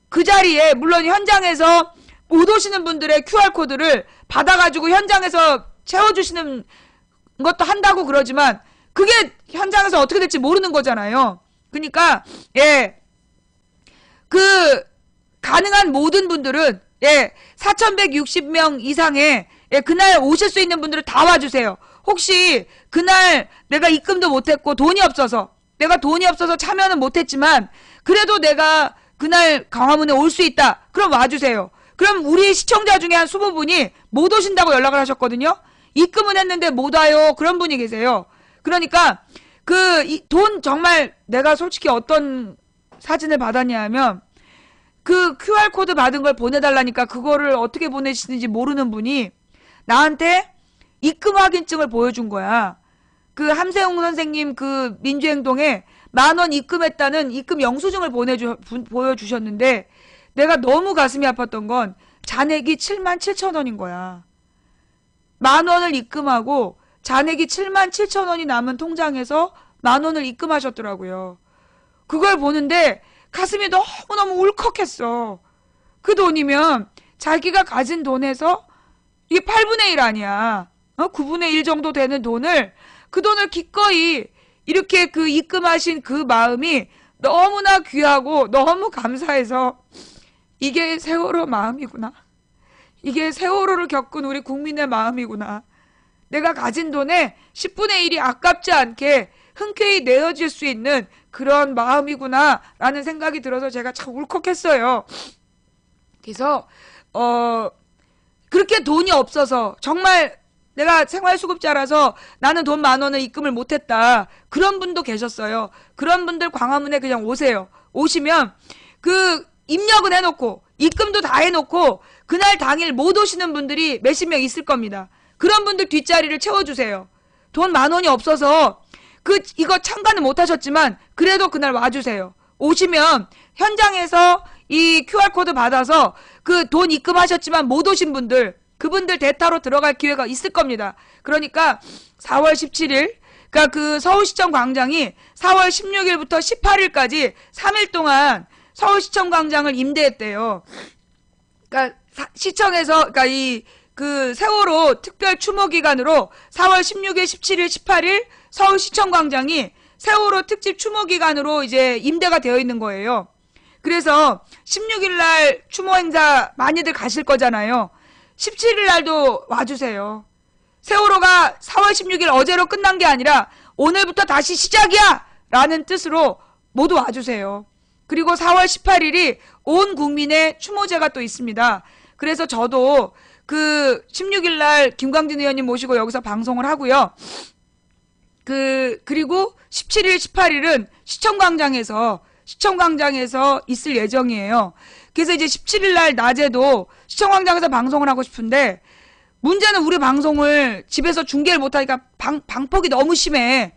그 자리에 물론 현장에서 못 오시는 분들의 QR코드를 받아가지고 현장에서 채워주시는 것도 한다고 그러지만 그게 현장에서 어떻게 될지 모르는 거잖아요. 그러니까 가능한 모든 분들은 4,160명 이상의 그날 오실 수 있는 분들은 다 와주세요. 혹시 그날 내가 입금도 못했고 내가 돈이 없어서 참여는 못했지만 그래도 내가 그날 강화문에 올 수 있다, 그럼 와주세요. 그럼 우리 시청자 중에 한 20분이 못 오신다고 연락을 하셨거든요. 입금은 했는데 못 와요, 그런 분이 계세요. 그러니까 돈 정말 내가 솔직히 어떤 사진을 받았냐 하면 그 QR코드 받은 걸 보내달라니까 그거를 어떻게 보내시는지 모르는 분이 나한테 입금 확인증을 보여준 거야. 그 함세웅 선생님 그 민주행동에 10,000원 입금했다는 입금 영수증을 보여주셨는데 내가 너무 가슴이 아팠던 건 잔액이 77,000원인 거야. 10,000원을 입금하고 잔액이 77,000원이 남은 통장에서 10,000원을 입금하셨더라고요. 그걸 보는데 가슴이 너무너무 울컥했어. 그 돈이면 자기가 가진 돈에서 이게 8분의 1 아니야. 9분의 1 정도 되는 돈을, 그 돈을 기꺼이 이렇게 그 입금하신 그 마음이 너무나 귀하고 너무 감사해서 이게 세월호 마음이구나. 이게 세월호를 겪은 우리 국민의 마음이구나. 내가 가진 돈의 10분의 1이 아깝지 않게 흔쾌히 내어질 수 있는 그런 마음이구나 라는 생각이 들어서 제가 참 울컥했어요. 그래서 그렇게 돈이 없어서 정말 내가 생활수급자라서 나는 돈 10,000원을 입금을 못했다. 그런 분도 계셨어요. 그런 분들 광화문에 그냥 오세요. 오시면 그 입력은 해놓고 입금도 다 해놓고 그날 당일 못 오시는 분들이 몇십 명 있을 겁니다. 그런 분들 뒷자리를 채워주세요. 돈 10,000원이 없어서 이거 참가는 못 하셨지만 그래도 그날 와주세요. 오시면 현장에서 이 QR코드 받아서 그 돈 입금하셨지만 못 오신 분들, 그분들 대타로 들어갈 기회가 있을 겁니다. 그러니까 4월 17일, 그러니까 그 서울시청 광장이 4월 16일부터 18일까지 3일 동안 서울시청 광장을 임대했대요. 그러니까 시청에서, 그러니까 그 세월호 특별 추모 기간으로 4월 16일, 17일, 18일 서울시청 광장이 세월호 특집 추모 기간으로 이제 임대가 되어 있는 거예요. 그래서 16일 날 추모 행사 많이들 가실 거잖아요. 17일 날도 와주세요. 세월호가 4월 16일 어제로 끝난 게 아니라 오늘부터 다시 시작이야! 라는 뜻으로 모두 와주세요. 그리고 4월 18일이 온 국민의 추모제가 또 있습니다. 그래서 저도 그 16일 날 김광진 의원님 모시고 여기서 방송을 하고요. 그리고 17일, 18일은 시청광장에서 있을 예정이에요. 그래서 이제 17일 날 낮에도 시청광장에서 방송을 하고 싶은데 문제는 우리 방송을 집에서 중계를 못하니까 방폭이 너무 심해.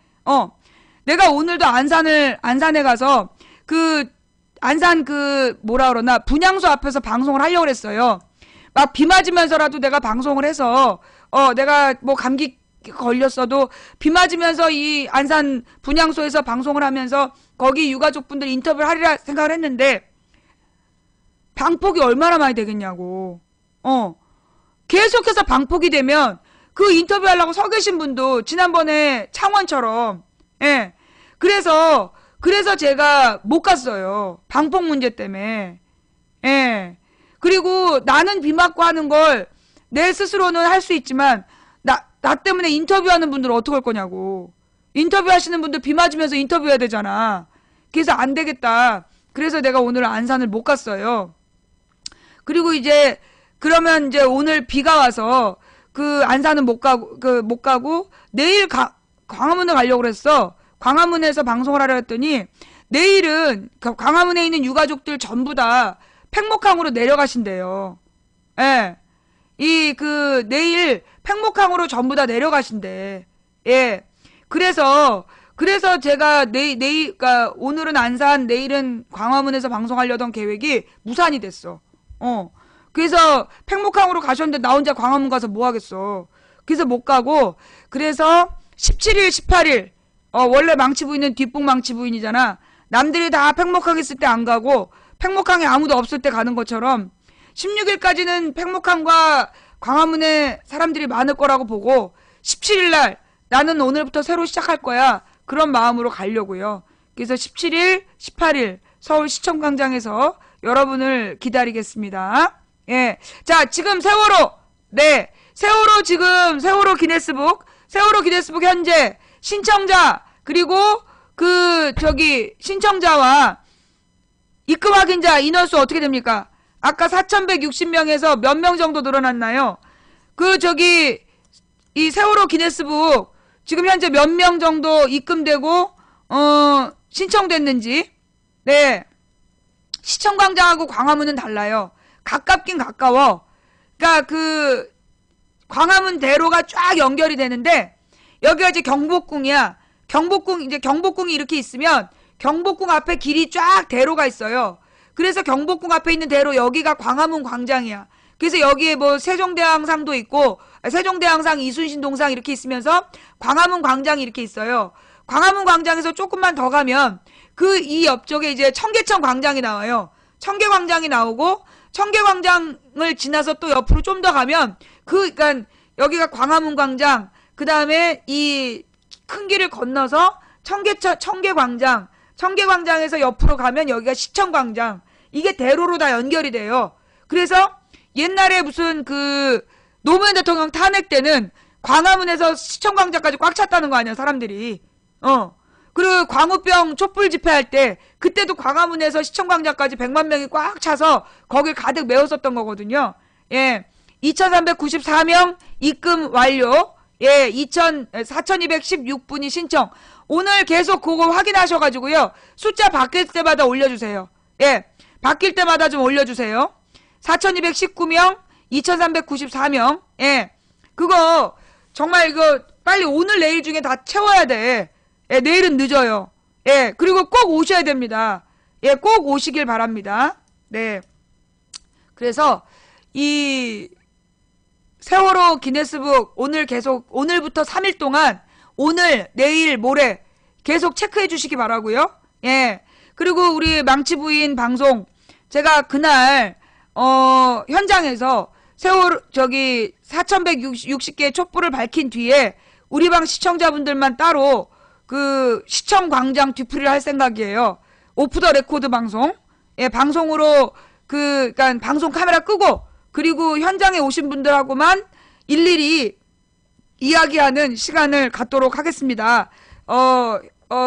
내가 오늘도 안산에 가서 안산 뭐라 그러나 분향소 앞에서 방송을 하려고 했어요. 막 비 맞으면서라도 내가 방송을 해서 내가 뭐 감기 걸렸어도 비 맞으면서 이 안산 분향소에서 방송을 하면서 거기 유가족분들 인터뷰를 하리라 생각을 했는데 방폭이 얼마나 많이 되겠냐고. 계속해서 방폭이 되면 그 인터뷰 하려고 서 계신 분도 지난번에 창원처럼, 예. 그래서 제가 못 갔어요. 방폭 문제 때문에. 예. 그리고 나는 비 맞고 하는 걸 내 스스로는 할 수 있지만 나 때문에 인터뷰하는 분들은 어떻게 할 거냐고. 인터뷰하시는 분들 비 맞으면서 인터뷰해야 되잖아. 그래서 안 되겠다. 그래서 내가 오늘 안산을 못 갔어요. 그리고 그러면 이제 오늘 비가 와서 안산은 못 가고 내일 광화문을 가려고 그랬어. 광화문에서 방송을 하려 했더니 내일은 광화문에 있는 유가족들 전부 다 팽목항으로 내려가신대요. 예. 내일 팽목항으로 전부 다 내려가신대. 예. 그래서 제가 그러니까 오늘은 안산, 내일은 광화문에서 방송하려던 계획이 무산이 됐어. 그래서 팽목항으로 가셨는데 나 혼자 광화문 가서 뭐 하겠어. 그래서 못 가고, 그래서 17일, 18일, 원래 망치 부인은 뒷북 망치 부인이잖아. 남들이 다 팽목항 있을 때 안 가고, 팽목항에 아무도 없을 때 가는 것처럼, 16일까지는 팽목항과 광화문에 사람들이 많을 거라고 보고 17일 날 나는 오늘부터 새로 시작할 거야. 그런 마음으로 가려고요. 그래서 17일, 18일 서울시청광장에서 여러분을 기다리겠습니다. 예. 자, 지금 세월호. 네. 세월호 기네스북 현재 신청자, 그리고 신청자와 입금 확인자 인원수 어떻게 됩니까? 아까 4,160명에서 몇 명 정도 늘어났나요? 이 세월호 기네스북 지금 현재 몇 명 정도 입금되고 신청됐는지. 네. 시청광장하고 광화문은 달라요. 가깝긴 가까워. 그러니까 광화문 대로가 쫙 연결이 되는데 여기가 이제 경복궁이야. 경복궁이 이렇게 있으면 경복궁 앞에 길이 쫙 대로가 있어요. 그래서 경복궁 앞에 있는 대로 여기가 광화문 광장이야. 그래서 여기에 뭐 세종대왕상도 있고, 세종대왕상, 이순신 동상 이렇게 있으면서 광화문 광장이 이렇게 있어요. 광화문 광장에서 조금만 더 가면 그 이 옆쪽에 이제 청계천 광장이 나와요. 청계광장이 나오고 청계광장을 지나서 또 옆으로 좀 더 가면 그러니까 여기가 광화문 광장, 그 다음에 이 큰 길을 건너서 청계광장, 청계광장에서 옆으로 가면 여기가 시청광장, 이게 대로로 다 연결이 돼요. 그래서 옛날에 무슨 그 노무현 대통령 탄핵 때는 광화문에서 시청광장까지 꽉 찼다는 거 아니야, 사람들이. 그리고 광우병 촛불 집회할 때 그때도 광화문에서 시청광장까지 100만 명이 꽉 차서 거길 가득 메웠었던 거거든요. 예. 2394명 입금 완료. 예, 4216분이 신청. 오늘 계속 그거 확인하셔가지고요. 숫자 바뀔 때마다 올려주세요. 예, 바뀔 때마다 좀 올려주세요. 4219명, 2394명. 예, 그거 정말 이거 빨리 오늘 내일 중에 다 채워야 돼. 예, 내일은 늦어요. 예, 그리고 꼭 오셔야 됩니다. 예, 꼭 오시길 바랍니다. 네. 그래서 이 세월호 기네스북 오늘 계속 오늘부터 3일 동안 오늘 내일 모레 계속 체크해 주시기 바라고요. 예. 그리고 우리 망치부인 방송 제가 그날 현장에서 세월 저기 4160개 촛불을 밝힌 뒤에 우리 방 시청자분들만 따로 그 시청 광장 뒤풀이를 할 생각이에요. 오프 더 레코드 방송. 예, 방송으로 그러니까 방송 카메라 끄고 그리고 현장에 오신 분들하고만 일일이 이야기하는 시간을 갖도록 하겠습니다.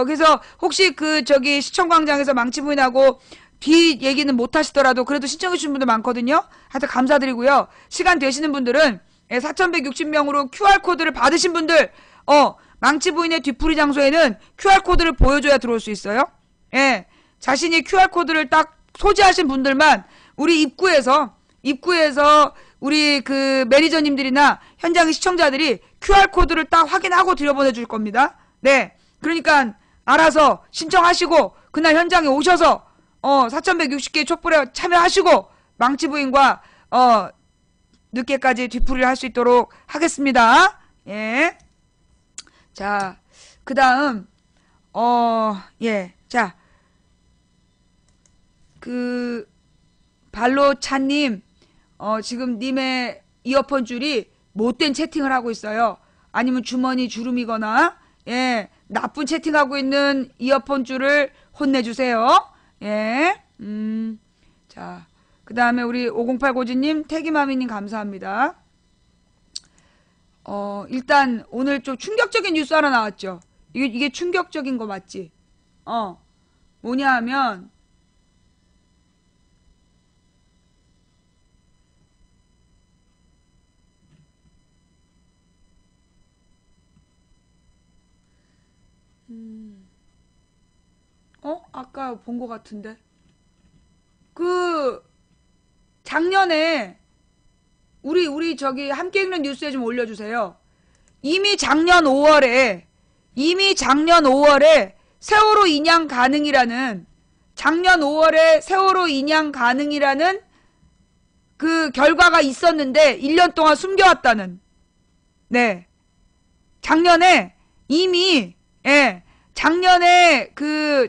그래서 혹시 그 저기 시청광장에서 망치부인하고 뒤 얘기는 못 하시더라도 그래도 신청해 주신 분들 많거든요. 하여튼 감사드리고요. 시간 되시는 분들은 4160명으로 QR코드를 받으신 분들 망치부인의 뒤풀이 장소에는 QR코드를 보여줘야 들어올 수 있어요. 예, 자신이 QR코드를 딱 소지하신 분들만 우리 입구에서 우리 그 매니저님들이나 현장의 시청자들이 QR코드를 딱 확인하고 들여보내줄 겁니다. 네. 그러니까 알아서 신청하시고 그날 현장에 오셔서 4160개 촛불에 참여하시고 망치부인과 늦게까지 뒤풀이를 할 수 있도록 하겠습니다. 예. 자, 그 다음 예. 자, 그 발로차님 지금 님의 이어폰 줄이 못된 채팅을 하고 있어요. 아니면 주머니 주름이거나 예, 나쁜 채팅하고 있는 이어폰 줄을 혼내주세요. 예, 자, 그 다음에 우리 508 고지님, 태기마미님 감사합니다. 일단 오늘 좀 충격적인 뉴스 하나 나왔죠. 이게 충격적인 거 맞지? 뭐냐 하면 아까 본 것 같은데. 그 작년에 우리 저기 함께 읽는 뉴스에 좀 올려주세요. 이미 작년 5월에 세월호 인양 가능이라는 그 결과가 있었는데 1년 동안 숨겨왔다는. 네. 작년에 이미 작년에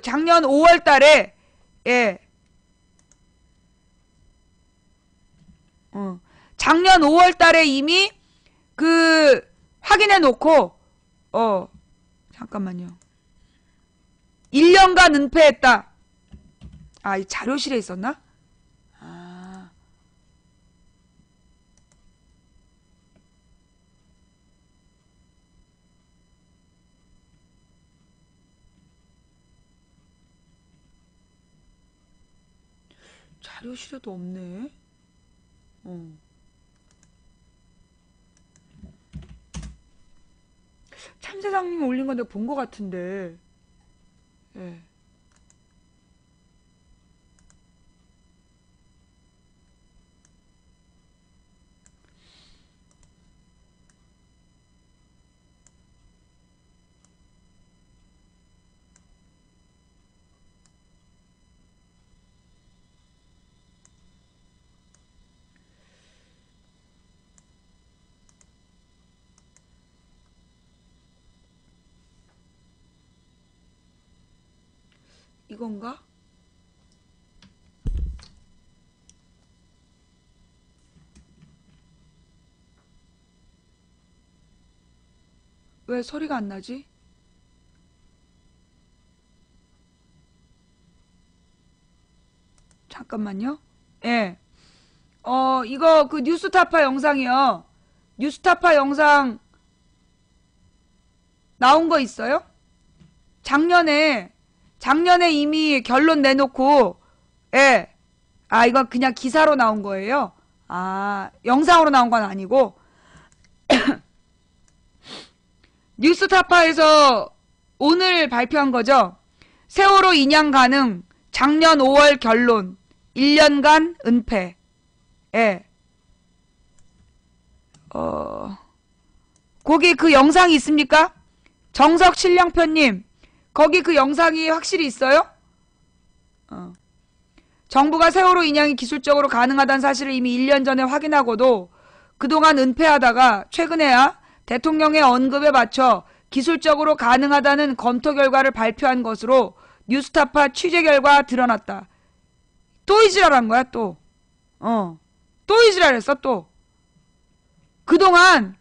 작년 5월 달에 작년 5월 달에 이미 확인해 놓고 잠깐만요. 1년간 은폐했다. 이 자료실에 있었나? 자료실에도 없네. 참새장님이 올린 건 내가 본 것 같은데. 예. 이건가? 왜 소리가 안 나지? 잠깐만요. 예. 이거 그 뉴스타파 영상이요. 뉴스타파 영상 나온 거 있어요? 작년에 이미 결론 내놓고, 예. 아, 이건 그냥 기사로 나온 거예요? 아, 영상으로 나온 건 아니고. 뉴스타파에서 오늘 발표한 거죠. 세월호 인양 가능, 작년 5월 결론, 1년간 은폐. 예. 거기 그 영상이 있습니까? 정석 신령편님, 거기 그 영상이 확실히 있어요? 정부가 세월호 인양이 기술적으로 가능하다는 사실을 이미 1년 전에 확인하고도 그동안 은폐하다가 최근에야 대통령의 언급에 맞춰 기술적으로 가능하다는 검토 결과를 발표한 것으로 뉴스타파 취재 결과 드러났다. 또 이지랄한 거야, 또. 또 이지랄했어, 또. 그동안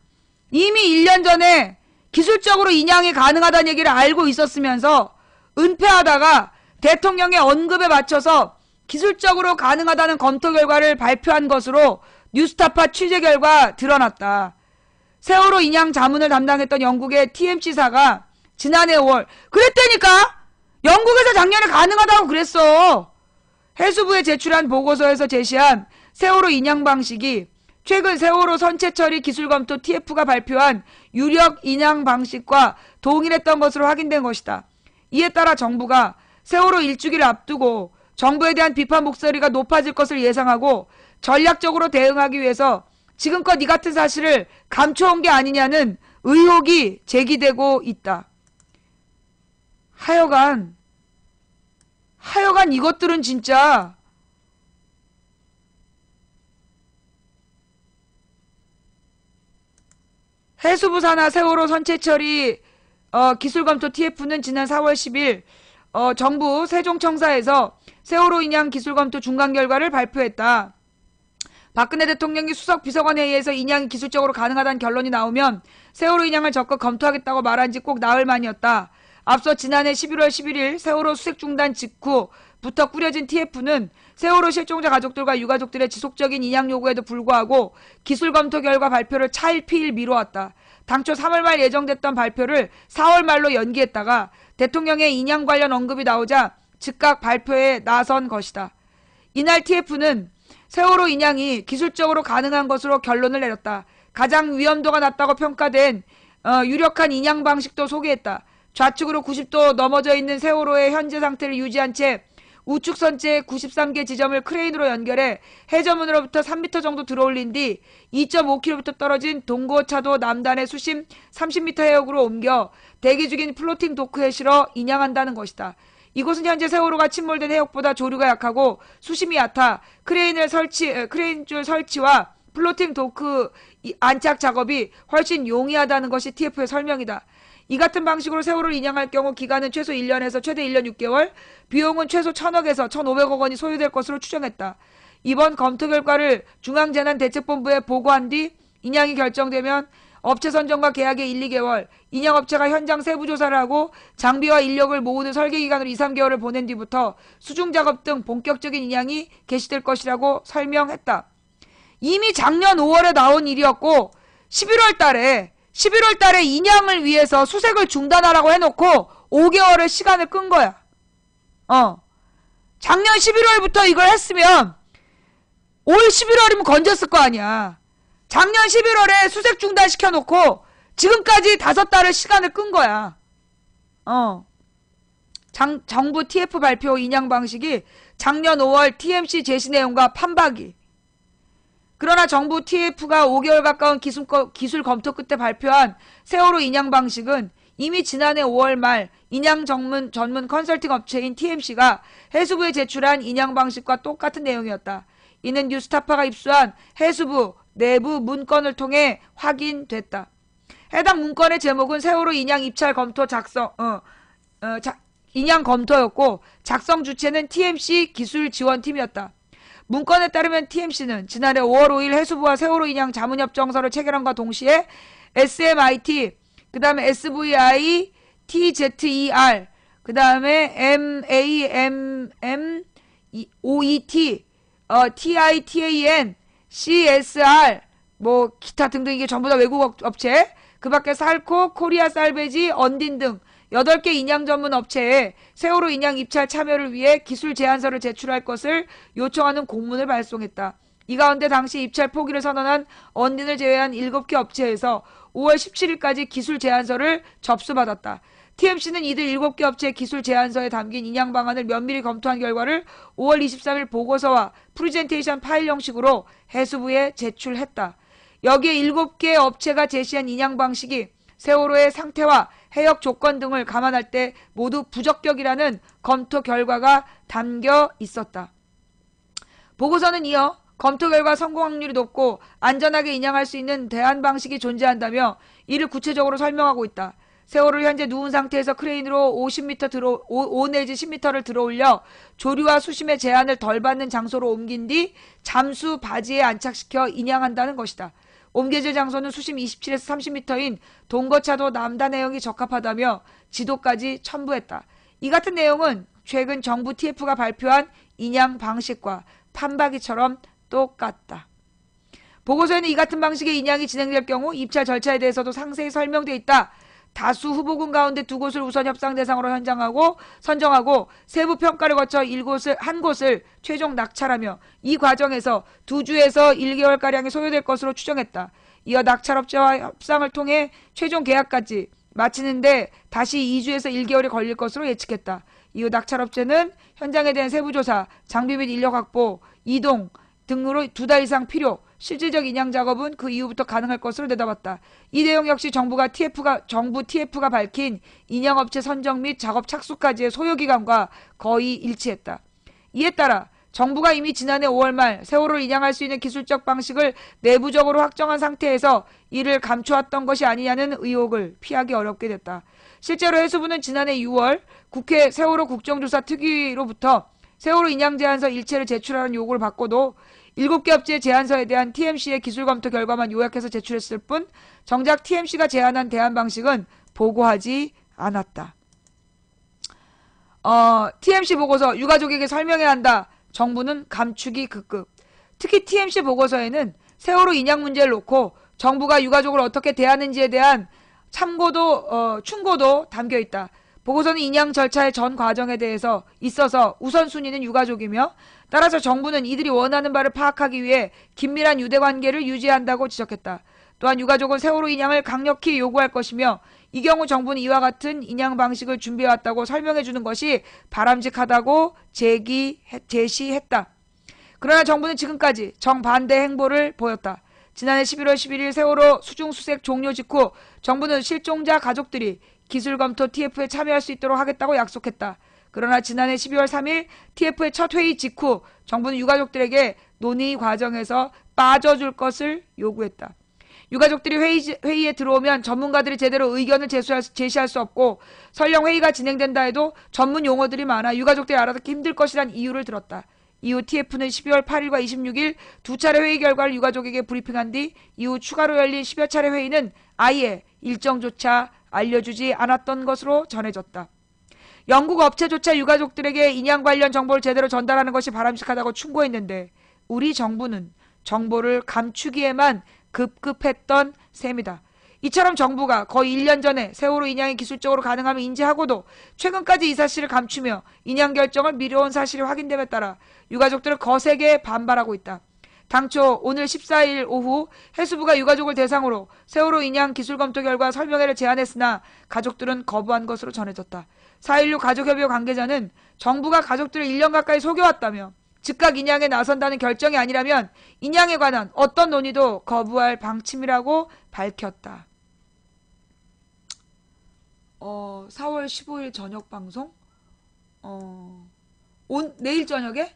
이미 1년 전에 기술적으로 인양이 가능하다는 얘기를 알고 있었으면서 은폐하다가 대통령의 언급에 맞춰서 기술적으로 가능하다는 검토 결과를 발표한 것으로 뉴스타파 취재 결과 드러났다. 세월호 인양 자문을 담당했던 영국의 TMC사가 지난해 5월 그랬다니까? 영국에서 작년에 가능하다고 그랬어. 해수부에 제출한 보고서에서 제시한 세월호 인양 방식이 최근 세월호 선체 처리 기술검토 TF가 발표한 유력 인양 방식과 동일했던 것으로 확인된 것이다. 이에 따라 정부가 세월호 일주기를 앞두고 정부에 대한 비판 목소리가 높아질 것을 예상하고 전략적으로 대응하기 위해서 지금껏 이 같은 사실을 감춰온 게 아니냐는 의혹이 제기되고 있다. 하여간 이것들은 진짜 해수부 산하 세월호 선체 처리 기술검토 TF는 지난 4월 10일 정부 세종청사에서 세월호 인양 기술검토 중간 결과를 발표했다. 박근혜 대통령이 수석 비서관 회의에서 인양이 기술적으로 가능하다는 결론이 나오면 세월호 인양을 적극 검토하겠다고 말한 지 꼭 나흘 만이었다. 앞서 지난해 11월 11일 세월호 수색 중단 직후부터 꾸려진 TF는 세월호 실종자 가족들과 유가족들의 지속적인 인양 요구에도 불구하고 기술검토 결과 발표를 차일피일 미뤄왔다. 당초 3월 말 예정됐던 발표를 4월 말로 연기했다가 대통령의 인양 관련 언급이 나오자 즉각 발표에 나선 것이다. 이날 TF는 세월호 인양이 기술적으로 가능한 것으로 결론을 내렸다. 가장 위험도가 낮다고 평가된 유력한 인양 방식도 소개했다. 좌측으로 90도 넘어져 있는 세월호의 현재 상태를 유지한 채 우측 선체 93개 지점을 크레인으로 연결해 해저문으로부터 3m 정도 들어올린 뒤 2.5km 떨어진 동고차도 남단의 수심 30m 해역으로 옮겨 대기 중인 플로팅 도크에 실어 인양한다는 것이다. 이곳은 현재 세월호가 침몰된 해역보다 조류가 약하고 수심이 얕아 크레인줄 설치와 플로팅 도크 안착 작업이 훨씬 용이하다는 것이 TF의 설명이다. 이 같은 방식으로 세월호를 인양할 경우 기간은 최소 1년에서 최대 1년 6개월, 비용은 최소 1,000억에서 1,500억 원이 소요될 것으로 추정했다. 이번 검토 결과를 중앙재난대책본부에 보고한 뒤 인양이 결정되면 업체 선정과 계약의 1, 2개월, 인양업체가 현장 세부 조사를 하고 장비와 인력을 모으는 설계 기간으로 2, 3개월을 보낸 뒤부터 수중작업 등 본격적인 인양이 개시될 것이라고 설명했다. 이미 작년 5월에 나온 일이었고 11월 달에 인양을 위해서 수색을 중단하라고 해놓고 5개월의 시간을 끈 거야. 작년 11월부터 이걸 했으면 올 11월이면 건졌을 거 아니야. 작년 11월에 수색 중단 시켜놓고 지금까지 5달을 시간을 끈 거야. 정부 TF 발표 인양 방식이 작년 5월 TMC 제시 내용과 판박이. 그러나 정부 TF가 5개월 가까운 기술 검토 끝에 발표한 세월호 인양 방식은 이미 지난해 5월 말 인양 전문 컨설팅 업체인 TMC가 해수부에 제출한 인양 방식과 똑같은 내용이었다. 이는 뉴스타파가 입수한 해수부 내부 문건을 통해 확인됐다. 해당 문건의 제목은 세월호 인양 입찰 검토 인양 검토였고 작성 주체는 TMC 기술지원팀이었다. 문건에 따르면 TMC는 지난해 5월 5일 해수부와 세월호 인양 자문협정서를 체결함과 동시에 SMIT, 그 다음에 SVI, TZER, 그 다음에 MAMM, OET, TITAN, CSR, 뭐 기타 등등 이게 전부 다 외국 업체, 그 밖에 살코, 코리아 살베지, 언딘 등 8개 인양 전문 업체에 세월호 인양 입찰 참여를 위해 기술 제안서를 제출할 것을 요청하는 공문을 발송했다. 이 가운데 당시 입찰 포기를 선언한 언딘을 제외한 7개 업체에서 5월 17일까지 기술 제안서를 접수받았다. TMC는 이들 7개 업체의 기술 제안서에 담긴 인양 방안을 면밀히 검토한 결과를 5월 23일 보고서와 프레젠테이션 파일 형식으로 해수부에 제출했다. 여기에 7개 업체가 제시한 인양 방식이 세월호의 상태와 해역 조건 등을 감안할 때 모두 부적격이라는 검토 결과가 담겨 있었다. 보고서는 이어 검토 결과 성공 확률이 높고 안전하게 인양할 수 있는 대안 방식이 존재한다며 이를 구체적으로 설명하고 있다. 세월호를 현재 누운 상태에서 크레인으로 5 내지 10m를 들어올려 조류와 수심의 제한을 덜 받는 장소로 옮긴 뒤 잠수 바지에 안착시켜 인양한다는 것이다. 옮겨질 장소는 수심 27에서 30m인 동거차도 남단 해역이 적합하다며 지도까지 첨부했다. 이 같은 내용은 최근 정부 TF가 발표한 인양 방식과 판박이처럼 똑같다. 보고서에는 이 같은 방식의 인양이 진행될 경우 입찰 절차에 대해서도 상세히 설명되어 있다. 다수 후보군 가운데 2곳을 우선 협상 대상으로 선정하고 세부 평가를 거쳐 한 곳을 최종 낙찰하며 이 과정에서 2주에서 1개월가량이 소요될 것으로 추정했다. 이어 낙찰업체와 협상을 통해 최종 계약까지 마치는데 다시 2주에서 1개월이 걸릴 것으로 예측했다. 이후 낙찰업체는 현장에 대한 세부조사, 장비 및 인력 확보, 이동 등으로 2달 이상 필요, 실질적 인양 작업은 그 이후부터 가능할 것으로 내다봤다. 이 내용 역시 정부 TF가 밝힌 인양업체 선정 및 작업 착수까지의 소요기간과 거의 일치했다. 이에 따라 정부가 이미 지난해 5월 말 세월호를 인양할 수 있는 기술적 방식을 내부적으로 확정한 상태에서 이를 감춰왔던 것이 아니냐는 의혹을 피하기 어렵게 됐다. 실제로 해수부는 지난해 6월 국회 세월호 국정조사 특위로부터 세월호 인양 제안서 일체를 제출하는 요구를 받고도 7개 업체의 제안서에 대한 TMC의 기술 검토 결과만 요약해서 제출했을 뿐 정작 TMC가 제안한 대안 방식은 보고하지 않았다. TMC 보고서 유가족에게 설명해야 한다. 정부는 감추기 극급. 특히 TMC 보고서에는 세월호 인양 문제를 놓고 정부가 유가족을 어떻게 대하는지에 대한 충고도 담겨있다. 보고서는 인양 절차의 전 과정에 대해서 있어서 우선순위는 유가족이며 따라서 정부는 이들이 원하는 바를 파악하기 위해 긴밀한 유대관계를 유지한다고 지적했다. 또한 유가족은 세월호 인양을 강력히 요구할 것이며 이 경우 정부는 이와 같은 인양 방식을 준비해왔다고 설명해주는 것이 바람직하다고 제시했다. 그러나 정부는 지금까지 정반대 행보를 보였다. 지난해 11월 11일 세월호 수중수색 종료 직후 정부는 실종자 가족들이 기술검토 TF에 참여할 수 있도록 하겠다고 약속했다. 그러나 지난해 12월 3일 TF의 첫 회의 직후 정부는 유가족들에게 논의 과정에서 빠져줄 것을 요구했다. 유가족들이 회의에 들어오면 전문가들이 제대로 의견을 제시할 수 없고 설령 회의가 진행된다 해도 전문 용어들이 많아 유가족들이 알아듣기 힘들 것이란 이유를 들었다. 이후 TF는 12월 8일과 26일 2차례 회의 결과를 유가족에게 브리핑한 뒤 이후 추가로 열린 10여 차례 회의는 아예 일정조차 알려주지 않았던 것으로 전해졌다. 영국 업체조차 유가족들에게 인양 관련 정보를 제대로 전달하는 것이 바람직하다고 충고했는데 우리 정부는 정보를 감추기에만 급급했던 셈이다. 이처럼 정부가 거의 1년 전에 세월호 인양이 기술적으로 가능함을 인지하고도 최근까지 이 사실을 감추며 인양 결정을 미뤄온 사실이 확인됨에 따라 유가족들은 거세게 반발하고 있다. 당초 오늘 14일 오후 해수부가 유가족을 대상으로 세월호 인양 기술검토 결과 설명회를 제안했으나 가족들은 거부한 것으로 전해졌다. 4.16 가족협의회 관계자는 정부가 가족들을 1년 가까이 속여왔다며 즉각 인양에 나선다는 결정이 아니라면 인양에 관한 어떤 논의도 거부할 방침이라고 밝혔다. 4월 15일 저녁 방송? 내일 저녁에?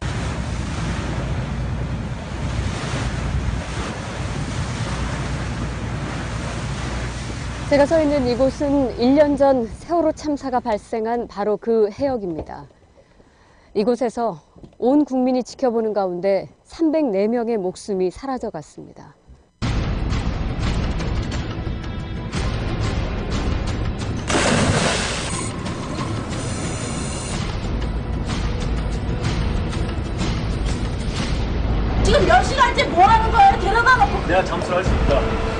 제가 서 있는 이곳은 1년 전 세월호 참사가 발생한 바로 그 해역입니다. 이곳에서 온 국민이 지켜보는 가운데 304명의 목숨이 사라져갔습니다. 지금 몇 시간째 뭐 하는 거예요? 데려가 놓고. 내가 잠수를 할 수 있다.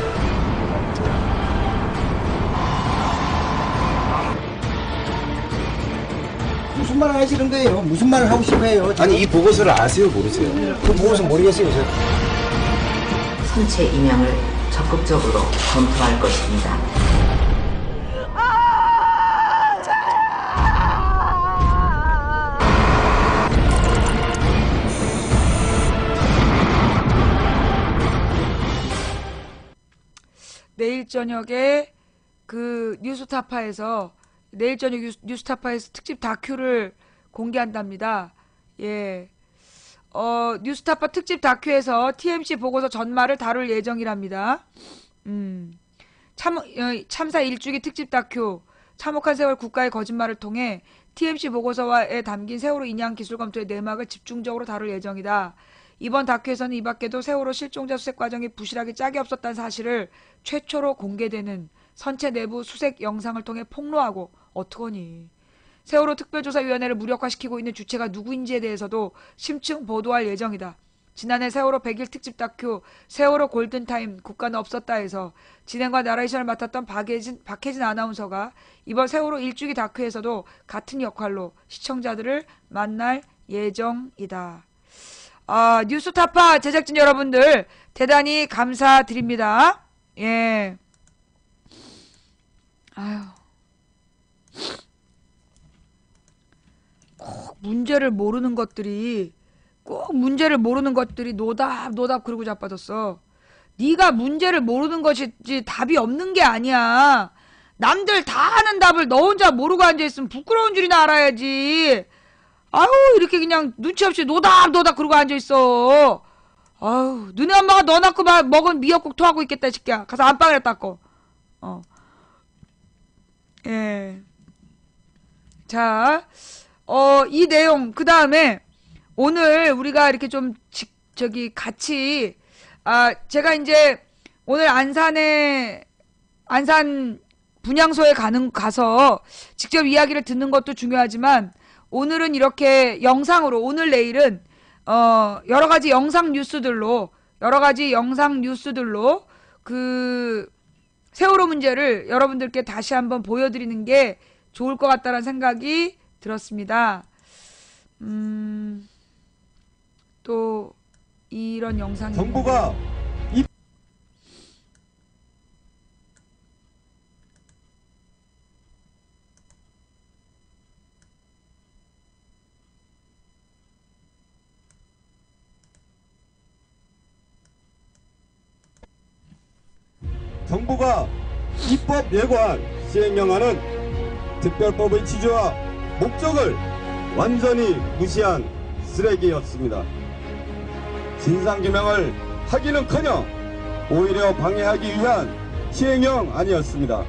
무슨 말을 하시는 거예요? 무슨 말을 하고 싶어요? 아니 이 보고서를 아세요 모르세요? 그 보고서 모르겠어요. 선체 인양을 적극적으로 검토할 것입니다. 내일 저녁에 그 뉴스타파에서 내일 저녁 뉴스타파에서 특집 다큐를 공개한답니다. 예. 뉴스타파 특집 다큐에서 TMC 보고서 전말을 다룰 예정이랍니다. 참사 일주기 특집 다큐 참혹한 세월 국가의 거짓말을 통해 TMC 보고서에 담긴 세월호 인양 기술 검토의 내막을 집중적으로 다룰 예정이다. 이번 다큐에서는 이 밖에도 세월호 실종자 수색 과정이 부실하게 짝이 없었다는 사실을 최초로 공개되는 선체 내부 수색 영상을 통해 폭로하고 어떡하니. 세월호 특별조사위원회를 무력화시키고 있는 주체가 누구인지에 대해서도 심층 보도할 예정이다. 지난해 세월호 100일 특집 다큐 세월호 골든타임 국가는 없었다에서 진행과 나레이션을 맡았던 박혜진 아나운서가 이번 세월호 일주기 다큐에서도 같은 역할로 시청자들을 만날 예정이다. 뉴스타파 제작진 여러분들 대단히 감사드립니다. 예. 아유. 꼭 문제를 모르는 것들이 노답 그러고 자빠졌어. 네가 문제를 모르는 것이지 답이 없는 게 아니야. 남들 다 아는 답을 너 혼자 모르고 앉아있으면 부끄러운 줄이나 알아야지. 아유 이렇게 그냥 눈치 없이 노답 그러고 앉아있어. 아유 너네 엄마가 너 낳고 먹은 미역국 토하고 있겠다 이 새끼야. 가서 안방이나 닦고. 예. 자, 이 내용 그 다음에 오늘 우리가 이렇게 좀 같이 제가 이제 오늘 안산 분향소에 가서 직접 이야기를 듣는 것도 중요하지만 오늘은 이렇게 영상으로 오늘 내일은 여러 가지 영상 뉴스들로 그 세월호 문제를 여러분들께 다시 한번 보여드리는 게 좋을 것 같다는 생각이 들었습니다. 또 이런 영상이 정부가 정부가 입법 예고한 시행령안은 특별법의 취지와 목적을 완전히 무시한 쓰레기였습니다. 진상규명을 하기는커녕 오히려 방해하기 위한 시행령안이었습니다.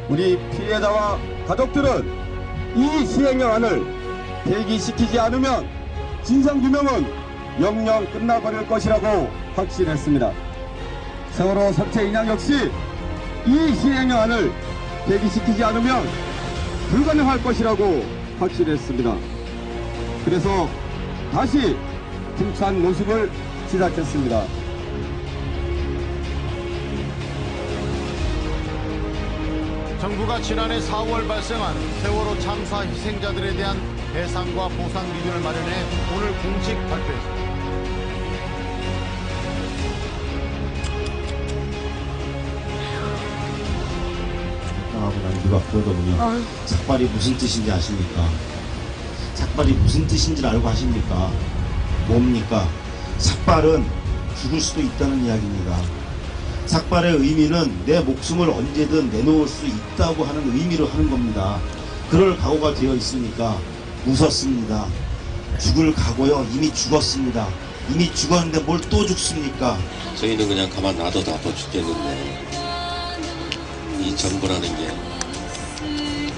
우리 피해자와 가족들은 이 시행령안을 폐기시키지 않으면 진상규명은 영영 끝나버릴 것이라고 확신했습니다. 세월호 선체 인양 역시 이 시행령안을 폐기시키지 않으면 불가능할 것이라고 확신했습니다. 그래서 다시 힘찬 모습을 시작했습니다. 정부가 지난해 4월 발생한 세월호 참사 희생자들에 대한 배상과 보상 기준을 마련해 오늘 공식 발표했습니다. 하고 난 누가 그러더군요. 삭발이 무슨 뜻인지 아십니까? 삭발이 무슨 뜻인지 알고 하십니까? 뭡니까? 삭발은 죽을 수도 있다는 이야기입니다. 삭발의 의미는 내 목숨을 언제든 내놓을 수 있다고 하는 의미로 하는 겁니다. 그럴 각오가 되어 있으니까 웃었습니다. 죽을 각오요. 이미 죽었습니다. 이미 죽었는데 뭘 또 죽습니까? 저희는 그냥 가만 놔둬도 아파 죽겠는데 이 정부라는 게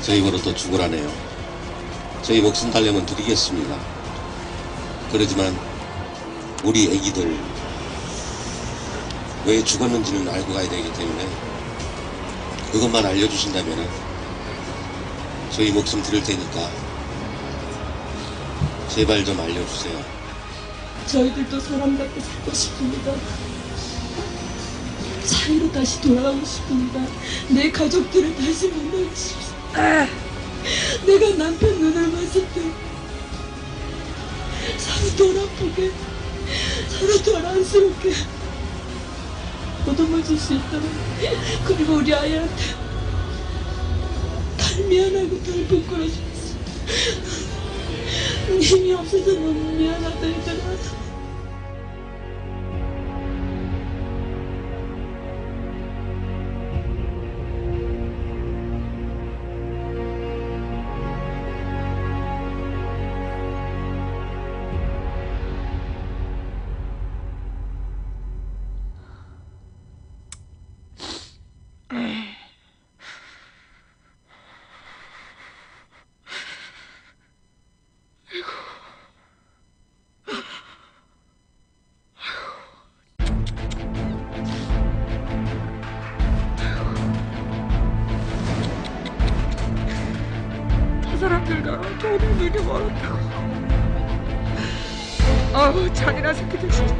저희 보러 또 죽으라네요. 저희 목숨 달려면 드리겠습니다. 그러지만 우리 애기들 왜 죽었는지는 알고 가야 되기 때문에 그것만 알려주신다면 저희 목숨 드릴 테니까 제발 좀 알려주세요. 저희들도 사람답게 살고 싶습니다. 자유로 다시 돌아가고 싶습니다. 내 가족들을 다시 만나고 싶습니다. 내가 남편 눈을 봤을 때 서로 덜 아프게, 서로 덜 안쓰럽게 보듬어줄 수 있도록, 그리고 우리 아이한테 덜 미안하고 덜 부끄러워졌어. 힘이 없어서 너무 미안하다 얘들아. 사람들 나랑 돈을 되게 멀었다고. 아우, 잔인한 새끼들 진짜.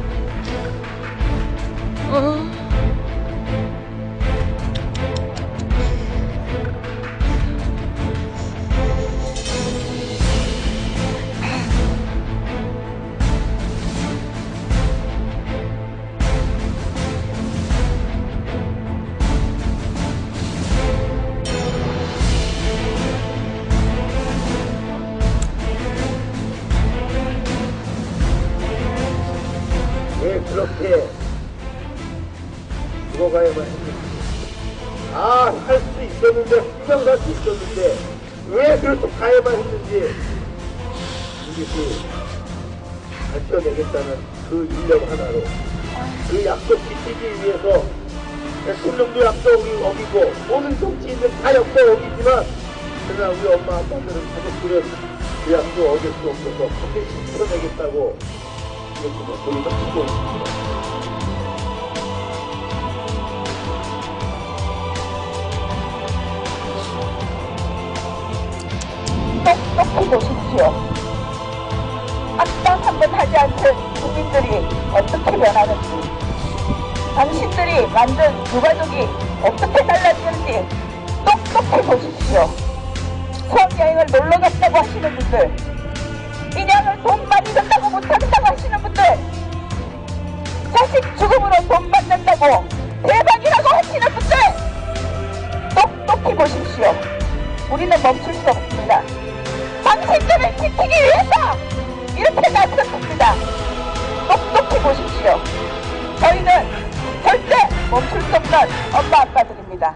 왜 그렇게 죽어가야만 했는지. 할 수 있었는데, 분명할 수 있었는데, 왜 그렇게 가야만 했는지, 이것이 밝혀내겠다는 그 일념 하나로, 그 약속 지키기 위해서, 대통령도 약속이 어기고, 모든 정치인들 다 약속 어기지만, 그러나 우리 엄마 아빠들은 가족들은 그 약속 어길 수 없어서 그렇게 지켜내겠다고 이렇게 목소리가 듣고 있습니다. 똑똑히 보십시오. 악당 한 번 하지 않던 국민들이 어떻게 변하는지, 당신들이 만든 유가족이 어떻게 달라지는지 똑똑히 보십시오. 수학여행을 놀러 갔다고 하시는 분들, 인양을 돈 많이 든다고 못한다고 하시는 분들, 자식 죽음으로 돈 받는다고 대박이라고 하시는 분들, 똑똑히 보십시오. 우리는 멈출 수 없습니다. 당신들을 지키기 위해서 이렇게 나섰습니다. 똑똑히 보십시오. 저희는 절대 멈출 수 없는 엄마 아빠들입니다.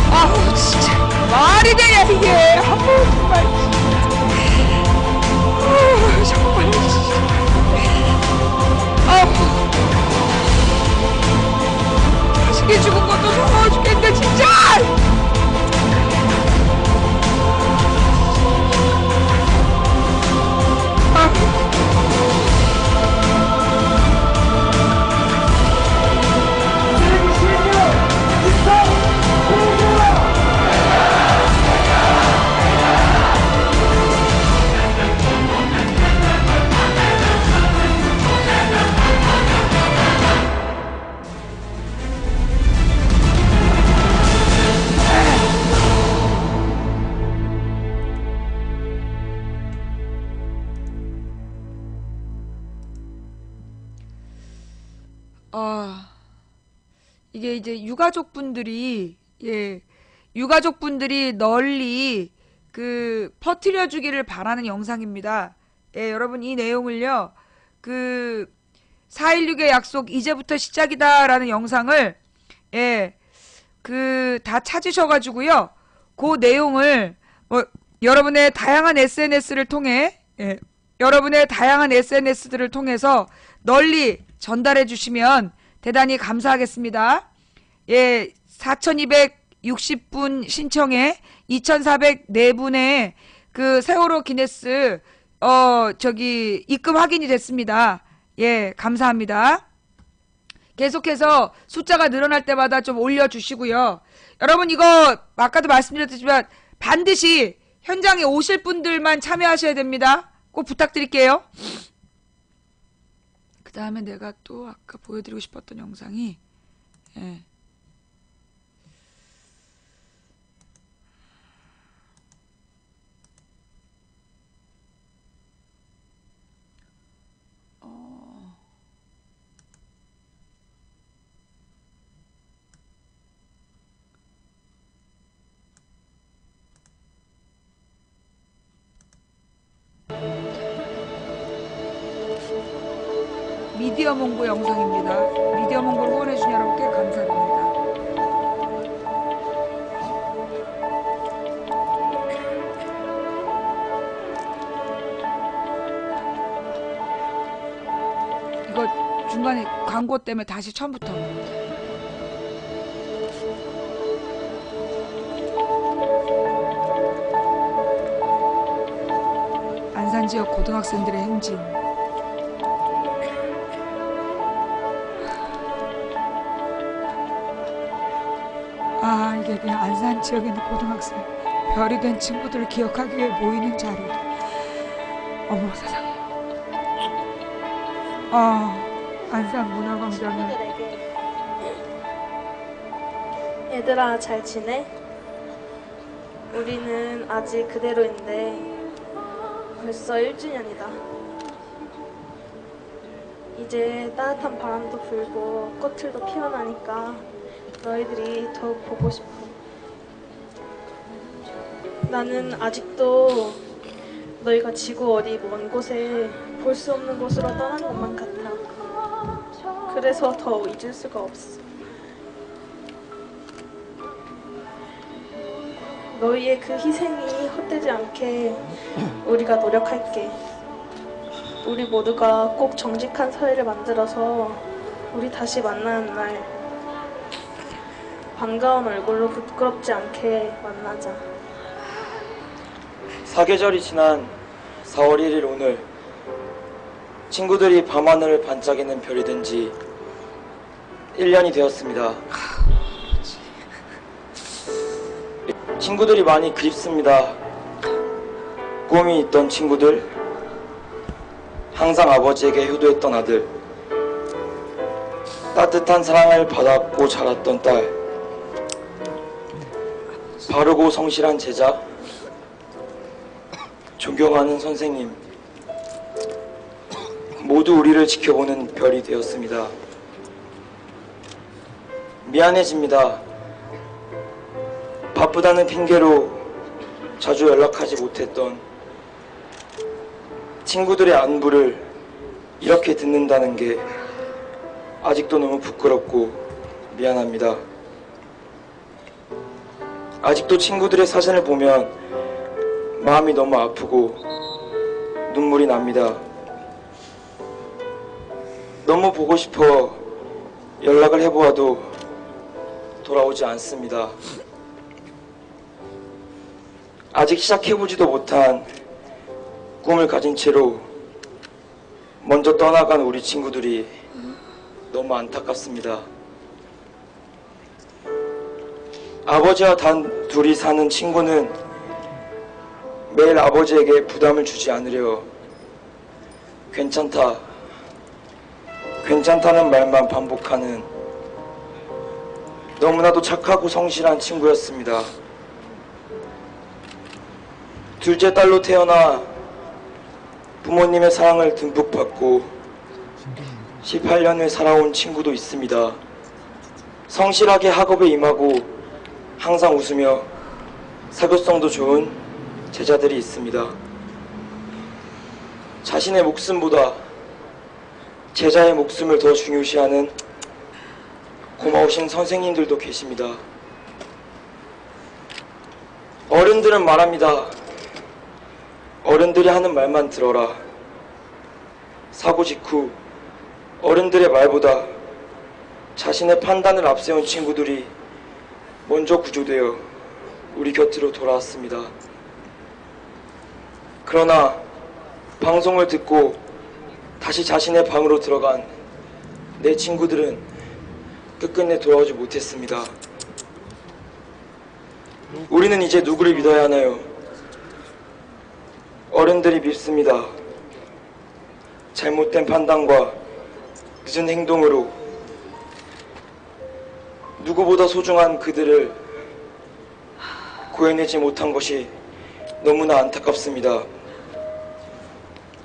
아우, 진짜 말이 되냐 이게. 아우, 정말. 정말. 자식이 죽은 것도 서러워 죽겠는데 진짜. 이게 이제 유가족분들이 널리 퍼뜨려 주기를 바라는 영상입니다. 예, 여러분 이 내용을요. 4.16의 약속 이제부터 시작이다라는 영상을 다 찾으셔가지고요. 그 내용을 여러분의 다양한 SNS를 통해 여러분의 다양한 SNS들을 통해서 널리 전달해 주시면 대단히 감사하겠습니다. 4,260분 신청에 2,404분의 세월호 기네스 입금 확인이 됐습니다. 감사합니다. 계속해서 숫자가 늘어날 때마다 좀 올려주시고요. 여러분 이거 아까도 말씀드렸지만 반드시 현장에 오실 분들만 참여하셔야 됩니다. 꼭 부탁드릴게요. 그 다음에 내가 또 아까 보여드리고 싶었던 영상이 미디어 몽고 영상입니다. 미디어 몽고를 후원해주신 여러분께 감사드립니다. 이거 중간에 광고 때문에 다시 처음부터. 안산 지역 고등학생들의 행진. 이게 그냥 안산 지역에 있는 고등학생 별이 된 친구들을 기억하기 위해 모이는 자리. 어머 세상에. 안산 문화광장은 얘들아 잘 지내? 우리는 아직 그대로인데 벌써 1주년이다. 이제 따뜻한 바람도 불고 꽃들도 피어나니까 너희들이 더욱 보고 싶어. 나는 아직도 너희가 지구 어디 먼 곳에 볼 수 없는 곳으로 떠난 것만 같아. 그래서 더 잊을 수가 없어. 너희의 그 희생이 헛되지 않게 우리가 노력할게. 우리 모두가 꼭 정직한 사회를 만들어서 우리 다시 만나는 날 반가운 얼굴로 부끄럽지 않게 만나자. 사계절이 지난 4월 1일 오늘 친구들이 밤하늘을 반짝이는 별이 된 지 1년이 되었습니다. 친구들이 많이 그립습니다. 꿈이 있던 친구들, 항상 아버지에게 효도했던 아들, 따뜻한 사랑을 받았고 자랐던 딸, 바르고 성실한 제자, 존경하는 선생님, 모두 우리를 지켜보는 별이 되었습니다. 미안해집니다. 바쁘다는 핑계로 자주 연락하지 못했던 친구들의 안부를 이렇게 듣는다는 게 아직도 너무 부끄럽고 미안합니다. 아직도 친구들의 사진을 보면 마음이 너무 아프고 눈물이 납니다. 너무 보고 싶어 연락을 해보아도 돌아오지 않습니다. 아직 시작해보지도 못한 꿈을 가진 채로 먼저 떠나간 우리 친구들이 너무 안타깝습니다. 아버지와 단 둘이 사는 친구는 매일 아버지에게 부담을 주지 않으려 괜찮다, 괜찮다는 말만 반복하는 너무나도 착하고 성실한 친구였습니다. 둘째 딸로 태어나 부모님의 사랑을 듬뿍 받고 18년을 살아온 친구도 있습니다. 성실하게 학업에 임하고 항상 웃으며 사교성도 좋은 제자들이 있습니다. 자신의 목숨보다 제자의 목숨을 더 중요시하는 고마우신 선생님들도 계십니다. 어른들은 말합니다. 어른들이 하는 말만 들어라. 사고 직후 어른들의 말보다 자신의 판단을 앞세운 친구들이 먼저 구조되어 우리 곁으로 돌아왔습니다. 그러나 방송을 듣고 다시 자신의 방으로 들어간 내 친구들은 끝끝내 돌아오지 못했습니다. 우리는 이제 누구를 믿어야 하나요? 어른들이 밉습니다. 잘못된 판단과 늦은 행동으로 누구보다 소중한 그들을 구해내지 못한 것이 너무나 안타깝습니다.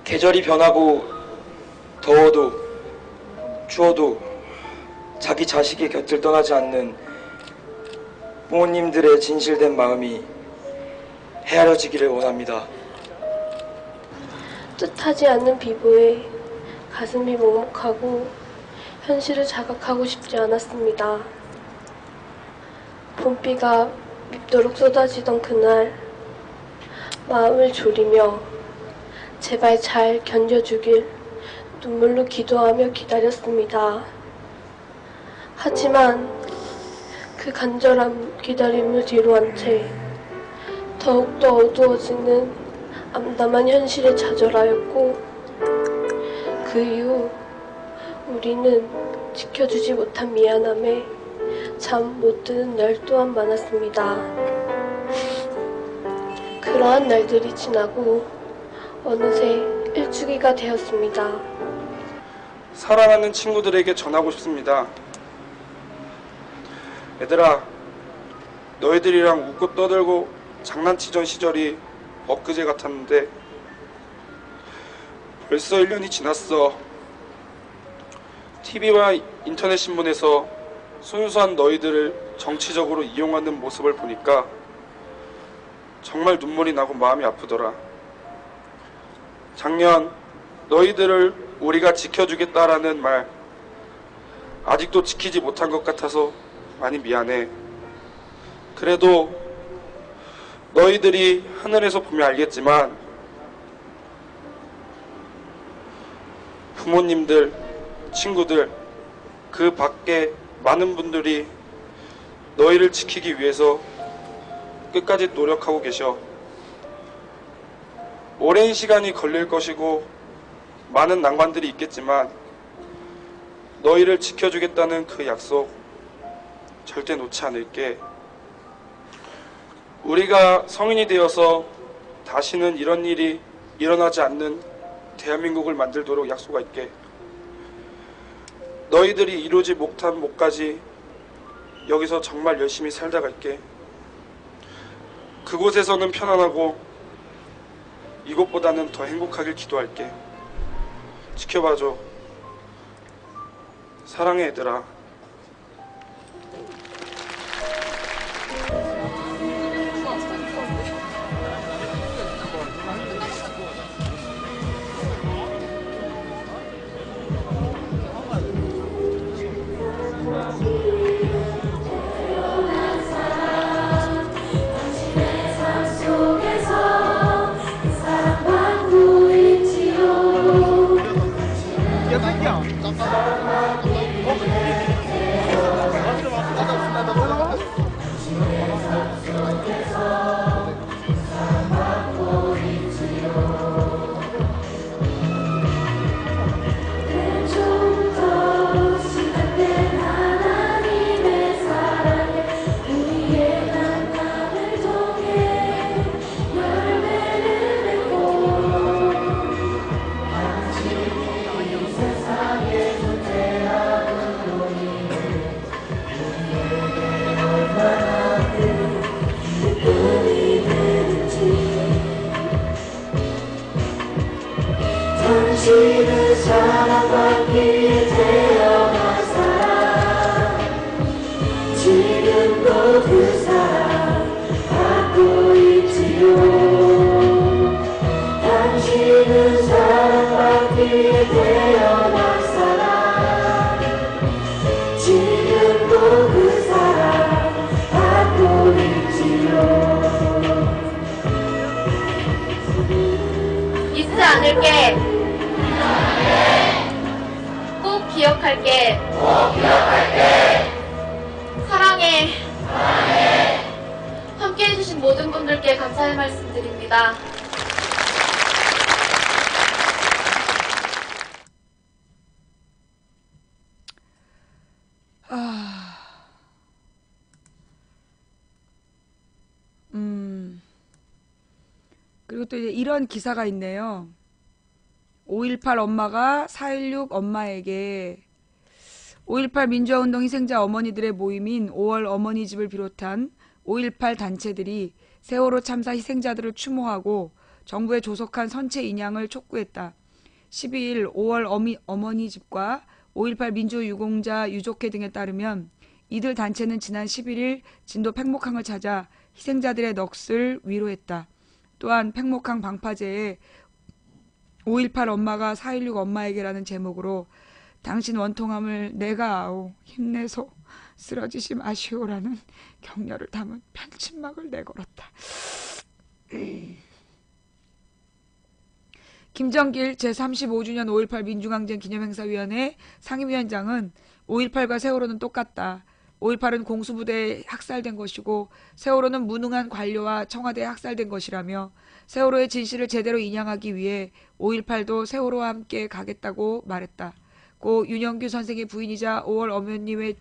계절이 변하고 더워도 추워도 자기 자식의 곁을 떠나지 않는 부모님들의 진실된 마음이 헤아려지기를 원합니다. 뜻하지 않는 비보에 가슴이 먹먹하고 현실을 자각하고 싶지 않았습니다. 봄비가 밉도록 쏟아지던 그날 마음을 졸이며 제발 잘 견뎌주길 눈물로 기도하며 기다렸습니다. 하지만 그 간절한 기다림을 뒤로 한 채 더욱더 어두워지는 암담한 현실에 좌절하였고 그 이후 우리는 지켜주지 못한 미안함에 잠 못 드는 날 또한 많았습니다. 그러한 날들이 지나고 어느새 일주기가 되었습니다. 사랑하는 친구들에게 전하고 싶습니다. 얘들아, 너희들이랑 웃고 떠들고 장난치던 시절이 엊그제 같았는데 벌써 1년이 지났어. TV와 인터넷 신문에서 순수한 너희들을 정치적으로 이용하는 모습을 보니까 정말 눈물이 나고 마음이 아프더라. 작년 너희들을 우리가 지켜주겠다라는 말 아직도 지키지 못한 것 같아서 많이 미안해. 그래도 너희들이 하늘에서 보면 알겠지만 부모님들, 친구들, 그 밖에 많은 분들이 너희를 지키기 위해서 끝까지 노력하고 계셔. 오랜 시간이 걸릴 것이고 많은 난관들이 있겠지만 너희를 지켜주겠다는 그 약속 절대 놓지 않을게. 우리가 성인이 되어서 다시는 이런 일이 일어나지 않는 대한민국을 만들도록 약속할게. 너희들이 이루지 못한 목까지 여기서 정말 열심히 살다 갈게. 그곳에서는 편안하고 이곳보다는 더 행복하길 기도할게. 지켜봐줘. 사랑해 얘들아. 당신은 사랑받기 위해 태어난 사람, 지금도 그 사랑 받고 있지요. 거기에 태어난 사람 지금도 그 사랑 갖고 있지요. 잊지 않을게. 꼭 기억할게. 사랑해. 함께 해주신 모든 분들께 감사의 말씀드립니다. 그리고 또 이제 이런 기사가 있네요. 5.18 엄마가 4.16 엄마에게 5.18 민주화운동 희생자 어머니들의 모임인 5월 어머니집을 비롯한 5.18 단체들이 세월호 참사 희생자들을 추모하고 정부에 조속한 선체 인양을 촉구했다. 12일 5월 어머니집과 5.18 민주유공자 유족회 등에 따르면 이들 단체는 지난 11일 진도 팽목항을 찾아 희생자들의 넋을 위로했다. 또한 팽목항 방파제에 5.18 엄마가 4.16 엄마에게라는 제목으로 당신 원통함을 내가 아오 힘내소 쓰러지시 마시오라는 격려를 담은 편집막을 내걸었다. 김정길 제35주년 5.18 민중항쟁 기념행사위원회 상임위원장은 5.18과 세월호는 똑같다. 5.18은 공수부대에 학살된 것이고 세월호는 무능한 관료와 청와대에 학살된 것이라며 세월호의 진실을 제대로 인양하기 위해 5.18도 세월호와 함께 가겠다고 말했다. 고 윤영규 선생의 부인이자 5월 어머니회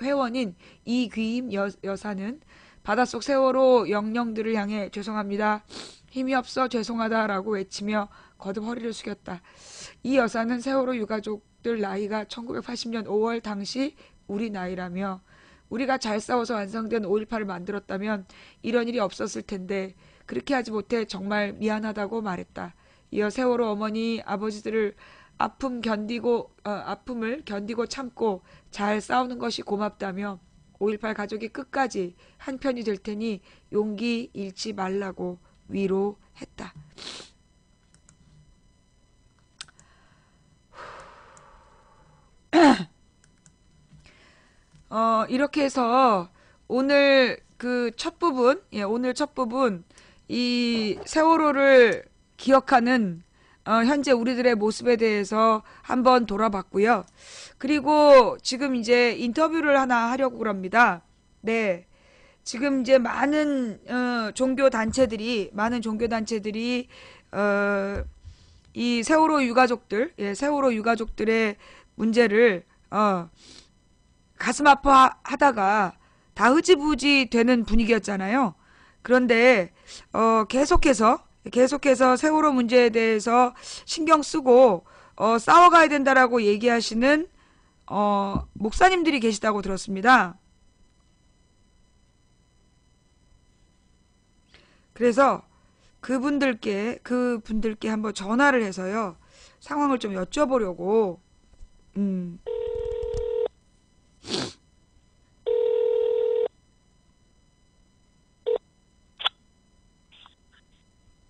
회원인 이귀임 여사는 바닷속 세월호 영령들을 향해 죄송합니다. 힘이 없어 죄송하다라고 외치며 거듭 허리를 숙였다. 이 여사는 세월호 유가족들 나이가 1980년 5월 당시 우리 나이라며 우리가 잘 싸워서 완성된 5.18을 만들었다면 이런 일이 없었을 텐데 그렇게 하지 못해 정말 미안하다고 말했다. 이어 세월호 어머니 아버지들을 아픔을 견디고 참고 잘 싸우는 것이 고맙다며 5.18 가족이 끝까지 한편이 될 테니 용기 잃지 말라고 위로했다. 이렇게 해서 오늘 그 첫 부분, 오늘 첫 부분 이 세월호를 기억하는 현재 우리들의 모습에 대해서 한번 돌아봤고요. 그리고 지금 이제 인터뷰를 하나 하려고 합니다. 네. 지금 이제 많은 종교 단체들이 이 세월호 유가족들의 문제를 가슴 아파하다가 다 흐지부지 되는 분위기였잖아요. 그런데 계속해서 세월호 문제에 대해서 신경 쓰고 싸워가야 된다라고 얘기하시는 목사님들이 계시다고 들었습니다. 그래서 그분들께 한번 전화를 해서요. 상황을 좀 여쭤보려고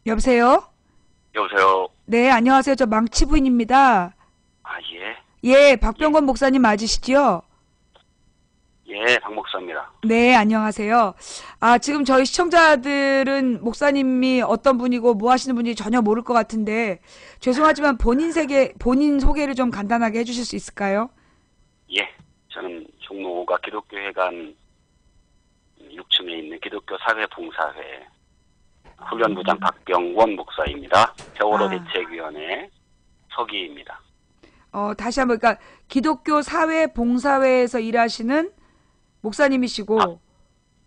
여보세요? 여보세요? 네, 안녕하세요. 저 망치 부인입니다. 아, 예. 예, 박병건 목사님 맞으시죠? 예, 박 목사입니다. 네, 안녕하세요. 지금 저희 시청자들은 목사님이 어떤 분이고 뭐 하시는 분인지 전혀 모를 것 같은데 죄송하지만 본인 소개를 좀 간단하게 해주실 수 있을까요? 예, 저는 종로가 기독교회관 6층에 있는 기독교 사회봉사회 훈련부장 박병원 목사입니다. 세월호 대책위원회 서기입니다. 다시 한번 그러니까 기독교 사회봉사회에서 일하시는 목사님이시고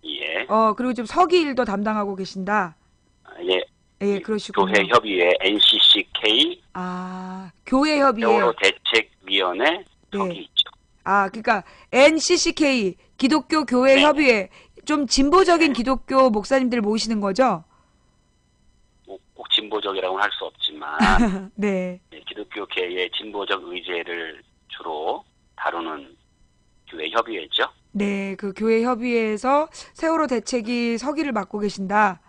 예. 그리고 지금 서기 일도 담당하고 계신다. 예. 예, 그러시군요. 교회 협의회 NCCK 교회 협의회 세월호 대책위원회 서기 있죠. 그러니까 NCCK 기독교 교회 협의회 좀 진보적인 기독교 목사님들 모시는 거죠? 꼭 진보적이라고는 할 수 없지만 네. 기독교계의 진보적 의제를 주로 다루는 교회 협의회죠. 네, 그 교회 협의회에서 세월호 대책위 서기를 맡고 계신다.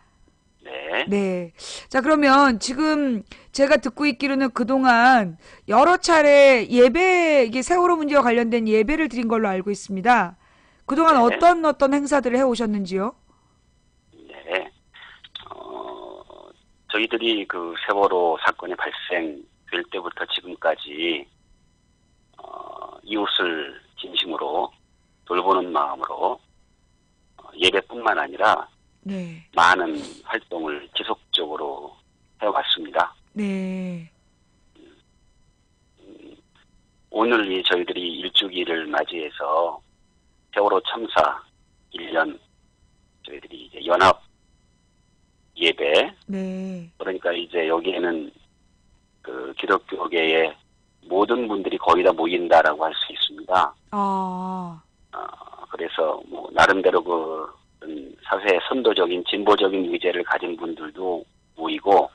네. 네. 네. 자, 그러면 지금 제가 듣고 있기로는 그동안 여러 차례 이게 세월호 문제와 관련된 예배를 드린 걸로 알고 있습니다. 그동안 네. 어떤 행사들을 해 오셨는지요? 네. 저희들이 그 세월호 사건이 발생될 때부터 지금까지 이웃을 진심으로 돌보는 마음으로 예배뿐만 아니라 네. 많은 활동을 지속적으로 해왔습니다. 네. 오늘 저희들이 일주기를 맞이해서 세월호 참사 1년 저희들이 이제 연합 예배, 네. 그러니까 이제 여기에는 그 기독교계의 모든 분들이 거의 다 모인다라고 할 수 있습니다. 그래서 뭐 나름대로 그 사회의 선도적인 진보적인 의제를 가진 분들도 모이고,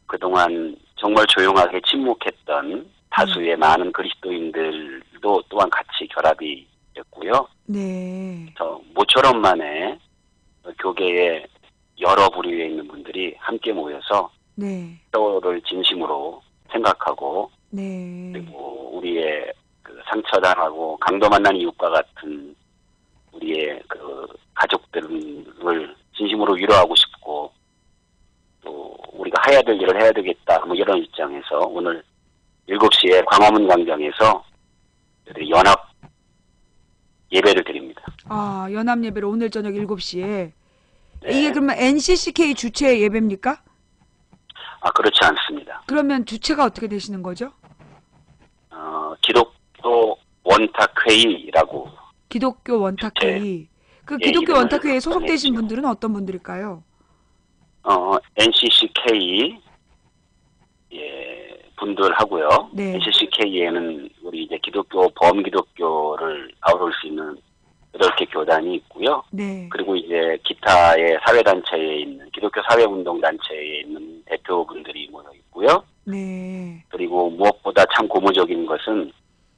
그동안 정말 조용하게 침묵했던 다수의 많은 그리스도인들도 또한 같이 결합이 됐고요. 네. 모처럼 만에 교계의 여러 부류에 있는 분들이 함께 모여서 네. 세월호를 진심으로 생각하고, 네. 그리고 우리의 그 상처당하고 강도 만난 이웃과 같은 우리의 그 가족들을 진심으로 위로하고 싶고, 또 우리가 해야 될 일을 해야 되겠다, 뭐 이런 입장에서 오늘 7시에 광화문 광장에서 연합 예배를 드립니다. 연합 예배를 오늘 저녁 7시에. 네. 이게 그러면 NCCK 주최 예배입니까? 그렇지 않습니다. 그러면 주체가 어떻게 되시는 거죠? 기독교 원탁회의라고. 기독교 원탁회의. 그 예, 기독교 이름을 원탁회의에 소속되신 정했죠. 분들은 어떤 분들일까요? NCCK 분들하고요. 네. NCCK에는 우리 이제 기독교 범기독교를 아우를 수 있는 8개 교단이 있고요. 네. 그리고 이제 기타의 사회단체에 있는 기독교 사회운동단체에 있는 대표분들이 모여 있고요. 네. 그리고 무엇보다 참 고무적인 것은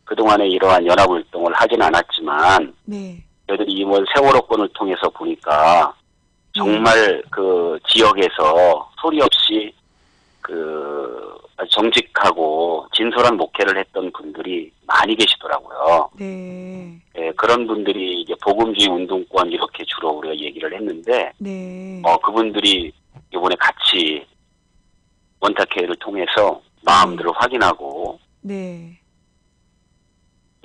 그동안에 이러한 연합활동을 하진 않았지만, 네. 저희들이 이번 세월호권을 통해서 보니까 정말 그 지역에서 소리 없이 그 정직하고 진솔한 목회를 했던 분들이 많이 계시더라고요. 네. 그런 분들이 이제 복음주의 운동권 이렇게 주로 우리가 얘기를 했는데, 네. 그분들이 이번에 같이 원탁회의를 통해서 마음들을 확인하고, 네.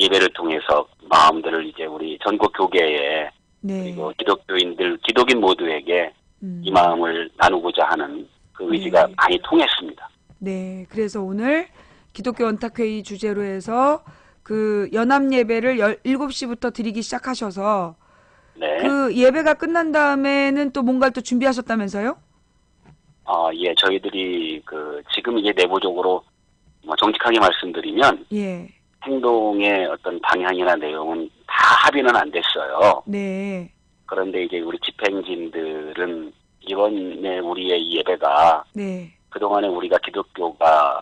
예배를 통해서 마음들을 이제 우리 전국 교계에, 네. 그리고 기독교인들, 기독인 모두에게 이 마음을 나누고자 하는 그 의지가 많이 통했습니다. 네. 그래서 오늘 기독교 원탁회의 주제로 해서 그 연합 예배를 7시부터 드리기 시작하셔서, 네. 그 예배가 끝난 다음에는 또 뭔가를 또 준비하셨다면서요? 예, 저희들이 지금 이제 내부적으로 뭐 정직하게 말씀드리면, 예. 행동의 어떤 방향이나 내용은 다 합의는 안 됐어요. 네. 그런데 이제 우리 집행진들은 이번에 우리의 이 예배가 네. 그동안에 우리가 기독교가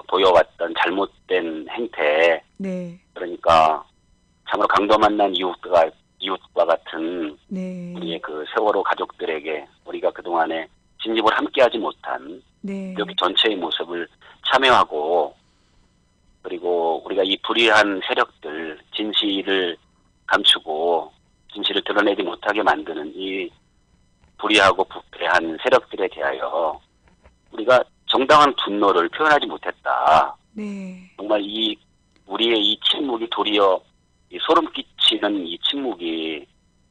보여왔던 잘못된 행태, 네. 그러니까 참으로 강도 만난 이웃과 같은 네. 우리의 그 세월호 가족들에게 우리가 그동안에 진집을 함께하지 못한 네. 기독교 전체의 모습을 참여하고, 그리고 우리가 이 불의한 세력들, 진실을 감추고 진실을 드러내지 못하게 만드는 이 불의하고 부패한 세력들에 대하여 우리가 정당한 분노를 표현하지 못했다. 네. 정말 우리의 이 침묵이 도리어 이 소름 끼치는 이 침묵이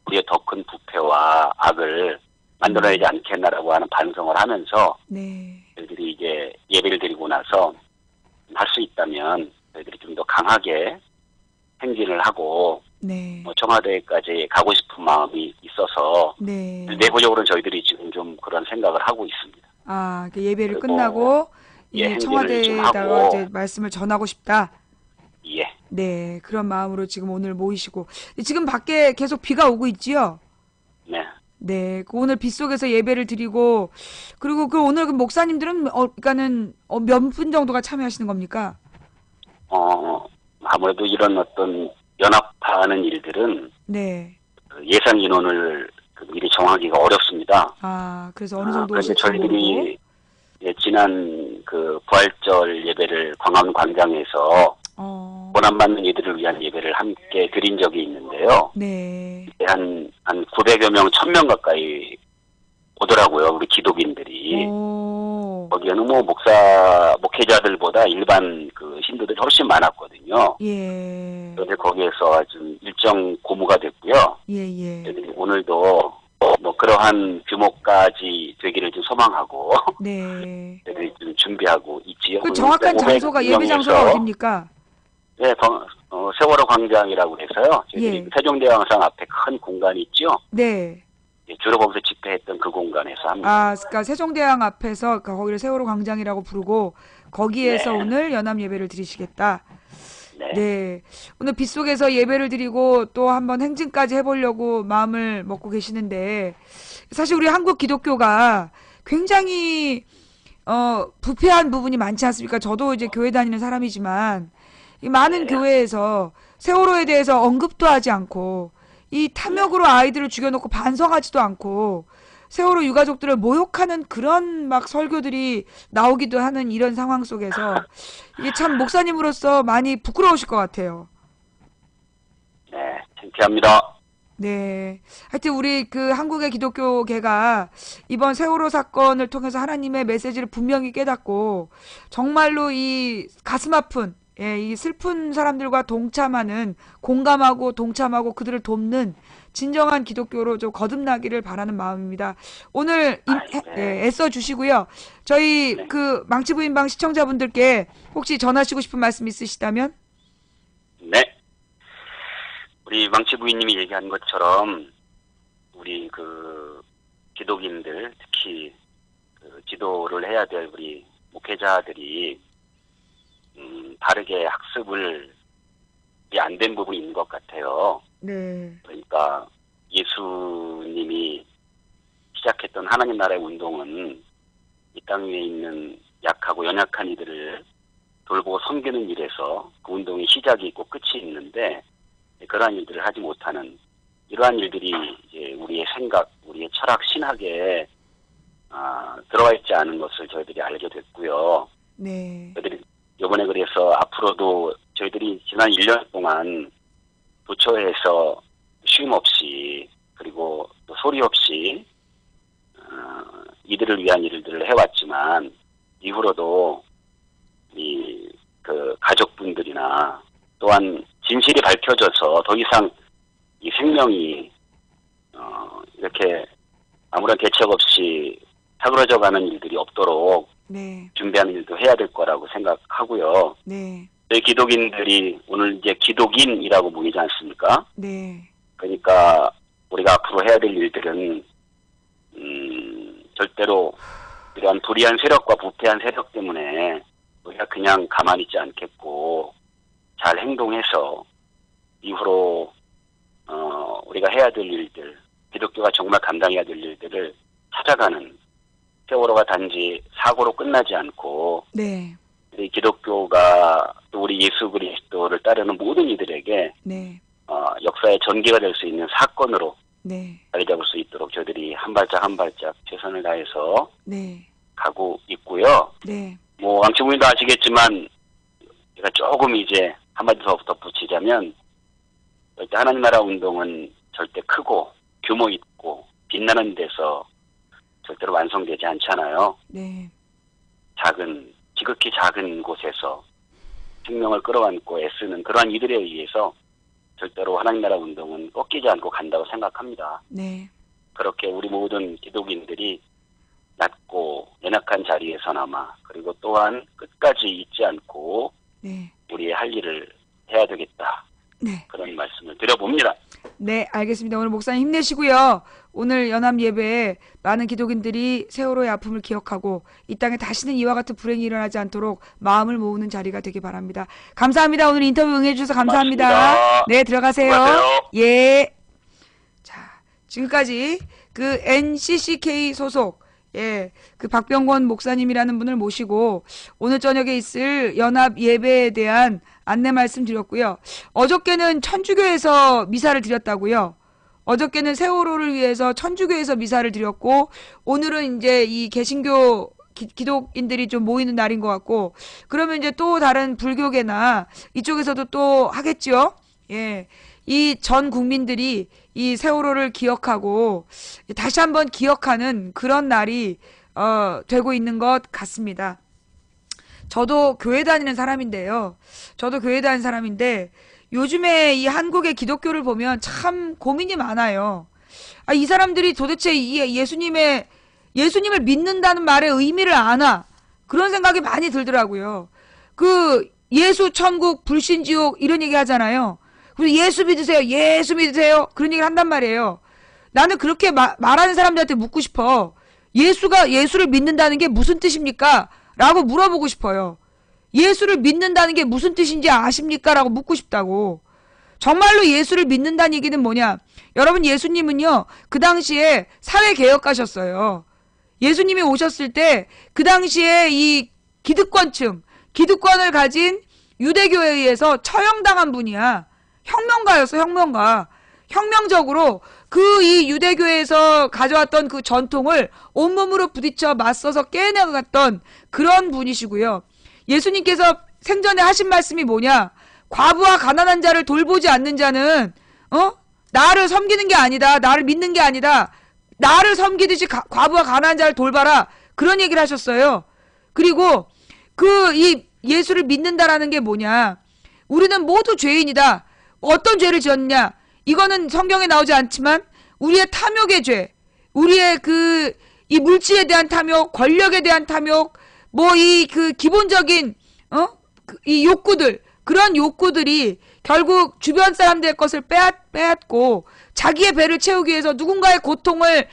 우리의 더 큰 부패와 악을 만들어내지 않겠나라고 하는 반성을 하면서, 네. 저희들이 이제 예배를 드리고 나서 할 수 있다면 저희들이 좀 더 강하게 행진을 하고, 네. 청와대까지 가고 싶은 마음이 있어서, 네. 내부적으로는 저희들이 지금 좀 그런 생각을 하고 있습니다. 그 예배를 그리고, 끝나고 행진을 좀 청와대에다가 하고, 이제 말씀을 전하고 싶다. 예. 네, 그런 마음으로 지금 오늘 모이시고, 지금 밖에 계속 비가 오고 있지요? 네. 네, 오늘 비 속에서 예배를 드리고, 그리고 오늘 그 목사님들은 그러니까는 몇 분 정도가 참여하시는 겁니까? 아무래도 이런 어떤 연합하는 일들은 네. 예상 인원을 그 미리 정하기가 어렵습니다. 아, 그래서 어느 정도 그런데 오실지 모르고. 저희들이 예, 지난 그 부활절 예배를 광화문 광장에서 돈 안 받는 이들을 위한 예배를 함께 드린 적이 있는데요. 네. 한 900여 명, 1000명 가까이 오더라고요. 우리 기독인들이. 거기에는 뭐 목회자들보다 일반 그 신도들이 훨씬 많았거든요. 예. 그런데 거기에서 좀 일정 고무가 됐고요. 예. 저희들이 오늘도 뭐 그러한 규모까지 되기를 좀 소망하고. 네. 저희들이 좀 준비하고 있지요. 그 정확한 장소가, 예배 장소가 어딥니까? 네, 세월호 광장이라고 해서요. 저희들이 예. 세종대왕상 앞에 큰 공간이 있죠. 네. 주로 거기서 집회했던 그 공간에서 합니다. 아, 그러니까 세종대왕 앞에서 거기를 세월호 광장이라고 부르고 거기에서 네. 오늘 연합 예배를 드리시겠다. 네. 네. 오늘 빗속에서 예배를 드리고 또 한번 행진까지 해보려고 마음을 먹고 계시는데 사실 우리 한국 기독교가 굉장히 부패한 부분이 많지 않습니까? 저도 이제 교회 다니는 사람이지만 이 많은 교회에서 세월호에 대해서 언급도 하지 않고 이 탐욕으로 아이들을 죽여놓고 반성하지도 않고 세월호 유가족들을 모욕하는 그런 막 설교들이 나오기도 하는 이런 상황 속에서 이게 참 목사님으로서 많이 부끄러우실 것 같아요. 네, 창피합니다. 네. 하여튼 우리 그 한국의 기독교계가 이번 세월호 사건을 통해서 하나님의 메시지를 분명히 깨닫고 정말로 이 가슴 아픈 이 슬픈 사람들과 동참하는, 공감하고 동참하고 그들을 돕는 진정한 기독교로 좀 거듭나기를 바라는 마음입니다. 오늘 애써 주시고요. 저희 그 망치부인방 시청자분들께 혹시 전하시고 싶은 말씀 있으시다면? 네. 우리 망치 부인님이 얘기한 것처럼 우리 그 기독인들, 특히 그 지도를 해야 될 우리 목회자들이 바르게 학습을 안 된 부분이 있는 것 같아요. 네. 그러니까 예수님이 시작했던 하나님 나라의 운동은 이 땅 위에 있는 약하고 연약한 이들을 돌보고 섬기는 일에서 그 운동이 시작이 있고 끝이 있는데 그러한 일들을 하지 못하는 이러한 일들이 이제 우리의 생각, 우리의 철학, 신학에 들어와 있지 않은 것을 저희들이 알게 됐고요. 네. 저희들이 이번에 그래서 앞으로도 저희들이 지난 1년 동안 부처에서 쉼 없이 그리고 또 소리 없이 이들을 위한 일들을 해왔지만 이후로도 이 그 가족분들이나 또한 진실이 밝혀져서 더 이상 이 생명이 이렇게 아무런 대책 없이 사그러져가는 일들이 없도록 네. 준비하는 일도 해야 될 거라고 생각하고요. 네. 저희 기독인들이 오늘 이제 기독인이라고 모이지 않습니까? 네. 그러니까 우리가 앞으로 해야 될 일들은 절대로 이러한 불의한 세력과 부패한 세력 때문에 우리가 그냥 가만히 있지 않겠고 잘 행동해서 이후로 우리가 해야 될 일들, 기독교가 정말 감당해야 될 일들을 찾아가는 세월호가 단지 사고로 끝나지 않고 네. 우리 기독교가 또 우리 예수 그리스도를 따르는 모든 이들에게 네. 역사의 전개가 될 수 있는 사건으로 네. 자리 잡을 수 있도록 저희들이 한 발짝 한 발짝 최선을 다해서 네. 가고 있고요. 네. 뭐 왕치부인도 아시겠지만 제가 조금 이제 한마디 더 덧붙이자면 절대 하나님 나라 운동은 절대 크고 규모 있고 빛나는 데서 절대로 완성되지 않잖아요. 네. 지극히 작은 곳에서 생명을 끌어안고 애쓰는 그러한 이들에 의해서 절대로 하나님 나라 운동은 꺾이지 않고 간다고 생각합니다. 네. 그렇게 우리 모든 기독인들이 낮고 연약한 자리에서나마 그리고 또한 끝까지 잊지 않고 네. 우리의 할 일을 해야 되겠다. 네. 그런 말씀을 드려봅니다. 네, 알겠습니다. 오늘 목사님 힘내시고요. 오늘 연합 예배에 많은 기독인들이 세월호의 아픔을 기억하고 이 땅에 다시는 이와 같은 불행이 일어나지 않도록 마음을 모으는 자리가 되기 바랍니다. 감사합니다. 오늘 인터뷰 응해주셔서 감사합니다. 고맙습니다. 네, 들어가세요. 수고하세요. 예. 자, 지금까지 그 NCCK 소속 그 박병권 목사님이라는 분을 모시고 오늘 저녁에 있을 연합 예배에 대한 안내 말씀 드렸고요. 어저께는 천주교에서 미사를 드렸다고요. 어저께는 세월호를 위해서 천주교에서 미사를 드렸고 오늘은 이제 이 개신교 기독인들이 좀 모이는 날인 것 같고 그러면 이제 또 다른 불교계나 이쪽에서도 또 하겠죠. 예. 이 전 국민들이 이 세월호를 기억하고 다시 한번 기억하는 그런 날이 되고 있는 것 같습니다. 저도 교회 다니는 사람인데요. 요즘에 이 한국의 기독교를 보면 참 고민이 많아요. 이 사람들이 도대체 예수님을 믿는다는 말의 의미를 아나? 그런 생각이 많이 들더라고요. 그 예수 천국 불신지옥 이런 얘기 하잖아요. 그래서 예수 믿으세요. 그런 얘기를 한단 말이에요. 나는 그렇게 말하는 사람들한테 묻고 싶어. 예수를 믿는다는 게 무슨 뜻입니까? 라고 물어보고 싶어요. 예수를 믿는다는 게 무슨 뜻인지 아십니까? 라고 묻고 싶다고. 정말로 예수를 믿는다는 얘기는 뭐냐? 여러분, 예수님은요, 그 당시에 사회개혁가셨어요. 예수님이 오셨을 때, 그 당시에 이 기득권을 가진 유대교에 의해서 처형당한 분이야. 혁명가였어, 혁명가. 혁명적으로 이 유대교에서 가져왔던 그 전통을 온몸으로 부딪혀 맞서서 깨내갔던 그런 분이시고요. 예수님께서 생전에 하신 말씀이 뭐냐? 과부와 가난한 자를 돌보지 않는 자는 나를 섬기는 게 아니다. 나를 믿는 게 아니다. 나를 섬기듯이 과부와 가난한 자를 돌봐라. 그런 얘기를 하셨어요. 그리고 이 예수를 믿는다라는 게 뭐냐? 우리는 모두 죄인이다. 어떤 죄를 지었냐? 이거는 성경에 나오지 않지만 우리의 탐욕의 죄, 우리의 이 물질에 대한 탐욕, 권력에 대한 탐욕, 기본적인 이 욕구들, 그런 욕구들이 결국 주변 사람들의 것을 빼앗고 자기의 배를 채우기 위해서 누군가의 고통을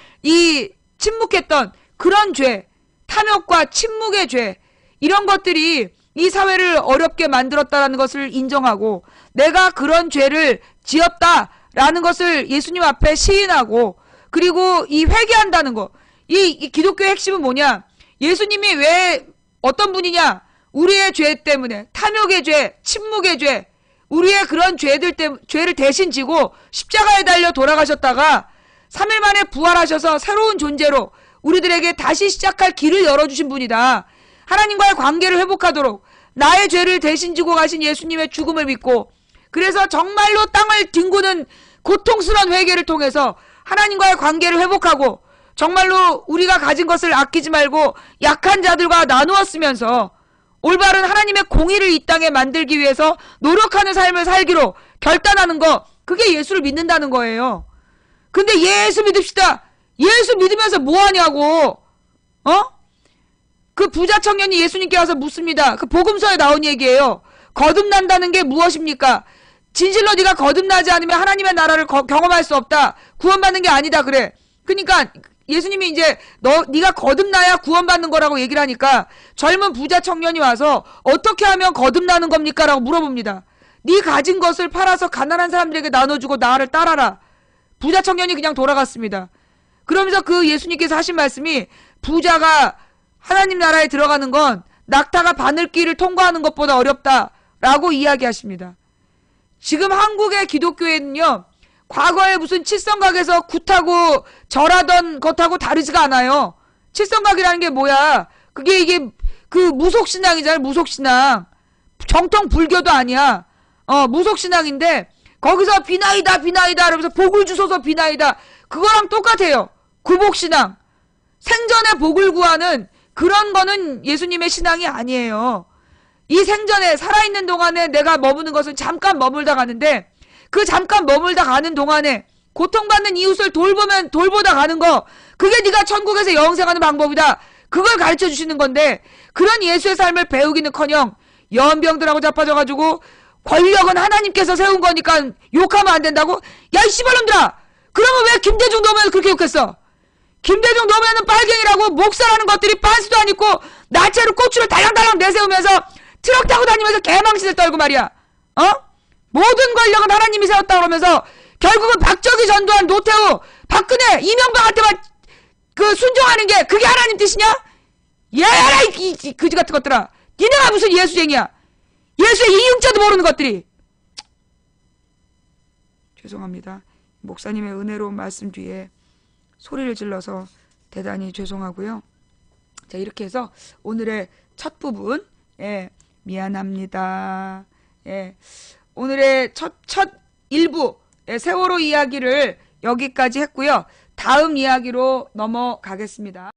침묵했던 그런 죄, 탐욕과 침묵의 죄, 이런 것들이 이 사회를 어렵게 만들었다라는 것을 인정하고 내가 그런 죄를 지었다라는 것을 예수님 앞에 시인하고 그리고 이 회개한다는 거. 이 기독교의 핵심은 뭐냐? 예수님이 왜 어떤 분이냐? 우리의 죄 때문에 탐욕의 죄, 침묵의 죄, 우리의 그런 죄를 대신 지고 십자가에 달려 돌아가셨다가 3일 만에 부활하셔서 새로운 존재로 우리들에게 다시 시작할 길을 열어주신 분이다. 하나님과의 관계를 회복하도록 나의 죄를 대신 지고 가신 예수님의 죽음을 믿고 그래서 정말로 땅을 뒹구는 고통스러운 회개를 통해서 하나님과의 관계를 회복하고 정말로 우리가 가진 것을 아끼지 말고 약한 자들과 나누었으면서 올바른 하나님의 공의를 이 땅에 만들기 위해서 노력하는 삶을 살기로 결단하는 거, 그게 예수를 믿는다는 거예요. 근데 예수 믿읍시다. 예수 믿으면서 뭐 하냐고. 그 부자 청년이 예수님께 와서 묻습니다. 그 복음서에 나온 얘기예요. 거듭난다는 게 무엇입니까? 진실로 네가 거듭나지 않으면 하나님의 나라를 경험할 수 없다. 구원받는 게 아니다 그래. 그러니까 예수님이 이제 네가 거듭나야 구원받는 거라고 얘기를 하니까 젊은 부자 청년이 와서 어떻게 하면 거듭나는 겁니까? 라고 물어봅니다. 네 가진 것을 팔아서 가난한 사람들에게 나눠주고 나를 따라라. 부자 청년이 그냥 돌아갔습니다. 그러면서 그 예수님께서 하신 말씀이 부자가 하나님 나라에 들어가는 건 낙타가 바늘길을 통과하는 것보다 어렵다라고 이야기하십니다. 지금 한국의 기독교에는요. 과거에 무슨 칠성각에서 굿하고 절하던 것하고 다르지가 않아요. 칠성각이라는 게 뭐야? 이게 그 무속신앙이잖아요. 무속신앙. 정통 불교도 아니야. 무속신앙인데 거기서 비나이다 이러면서 복을 주소서 비나이다. 그거랑 똑같아요. 구복신앙. 생전에 복을 구하는 그런 거는 예수님의 신앙이 아니에요. 이 생전에 살아있는 동안에 내가 머무는 것은 잠깐 머물다 가는데 그 잠깐 머물다 가는 동안에 고통받는 이웃을 돌보다 가는 거, 그게 네가 천국에서 영생하는 방법이다. 그걸 가르쳐 주시는 건데 그런 예수의 삶을 배우기는커녕 연병들하고 자빠져가지고 권력은 하나님께서 세운 거니까 욕하면 안 된다고? 야, 이 씨발놈들아! 그러면 왜 김대중 노무현 그렇게 욕했어? 김대중 노무현은 빨갱이라고 목사라는 것들이 빤스도 안 입고 나체로 고추를 달랑달랑 내세우면서 트럭 타고 다니면서 개망신을 떨고 말이야. 모든 권력은 하나님이 세웠다 그러면서 결국은 박정희, 전두환, 노태우, 박근혜, 이명박한테만 순종하는 게 그게 하나님 뜻이냐? 얘라 이 그지 같은 것들아. 니네가 무슨 예수쟁이야. 예수의 이응자도 모르는 것들이. 죄송합니다. 목사님의 은혜로운 말씀 뒤에 소리를 질러서 대단히 죄송하고요. 자, 이렇게 해서 오늘의 첫 부분, 미안합니다. 오늘의 첫 일부, 세월호 이야기를 여기까지 했고요. 다음 이야기로 넘어가겠습니다.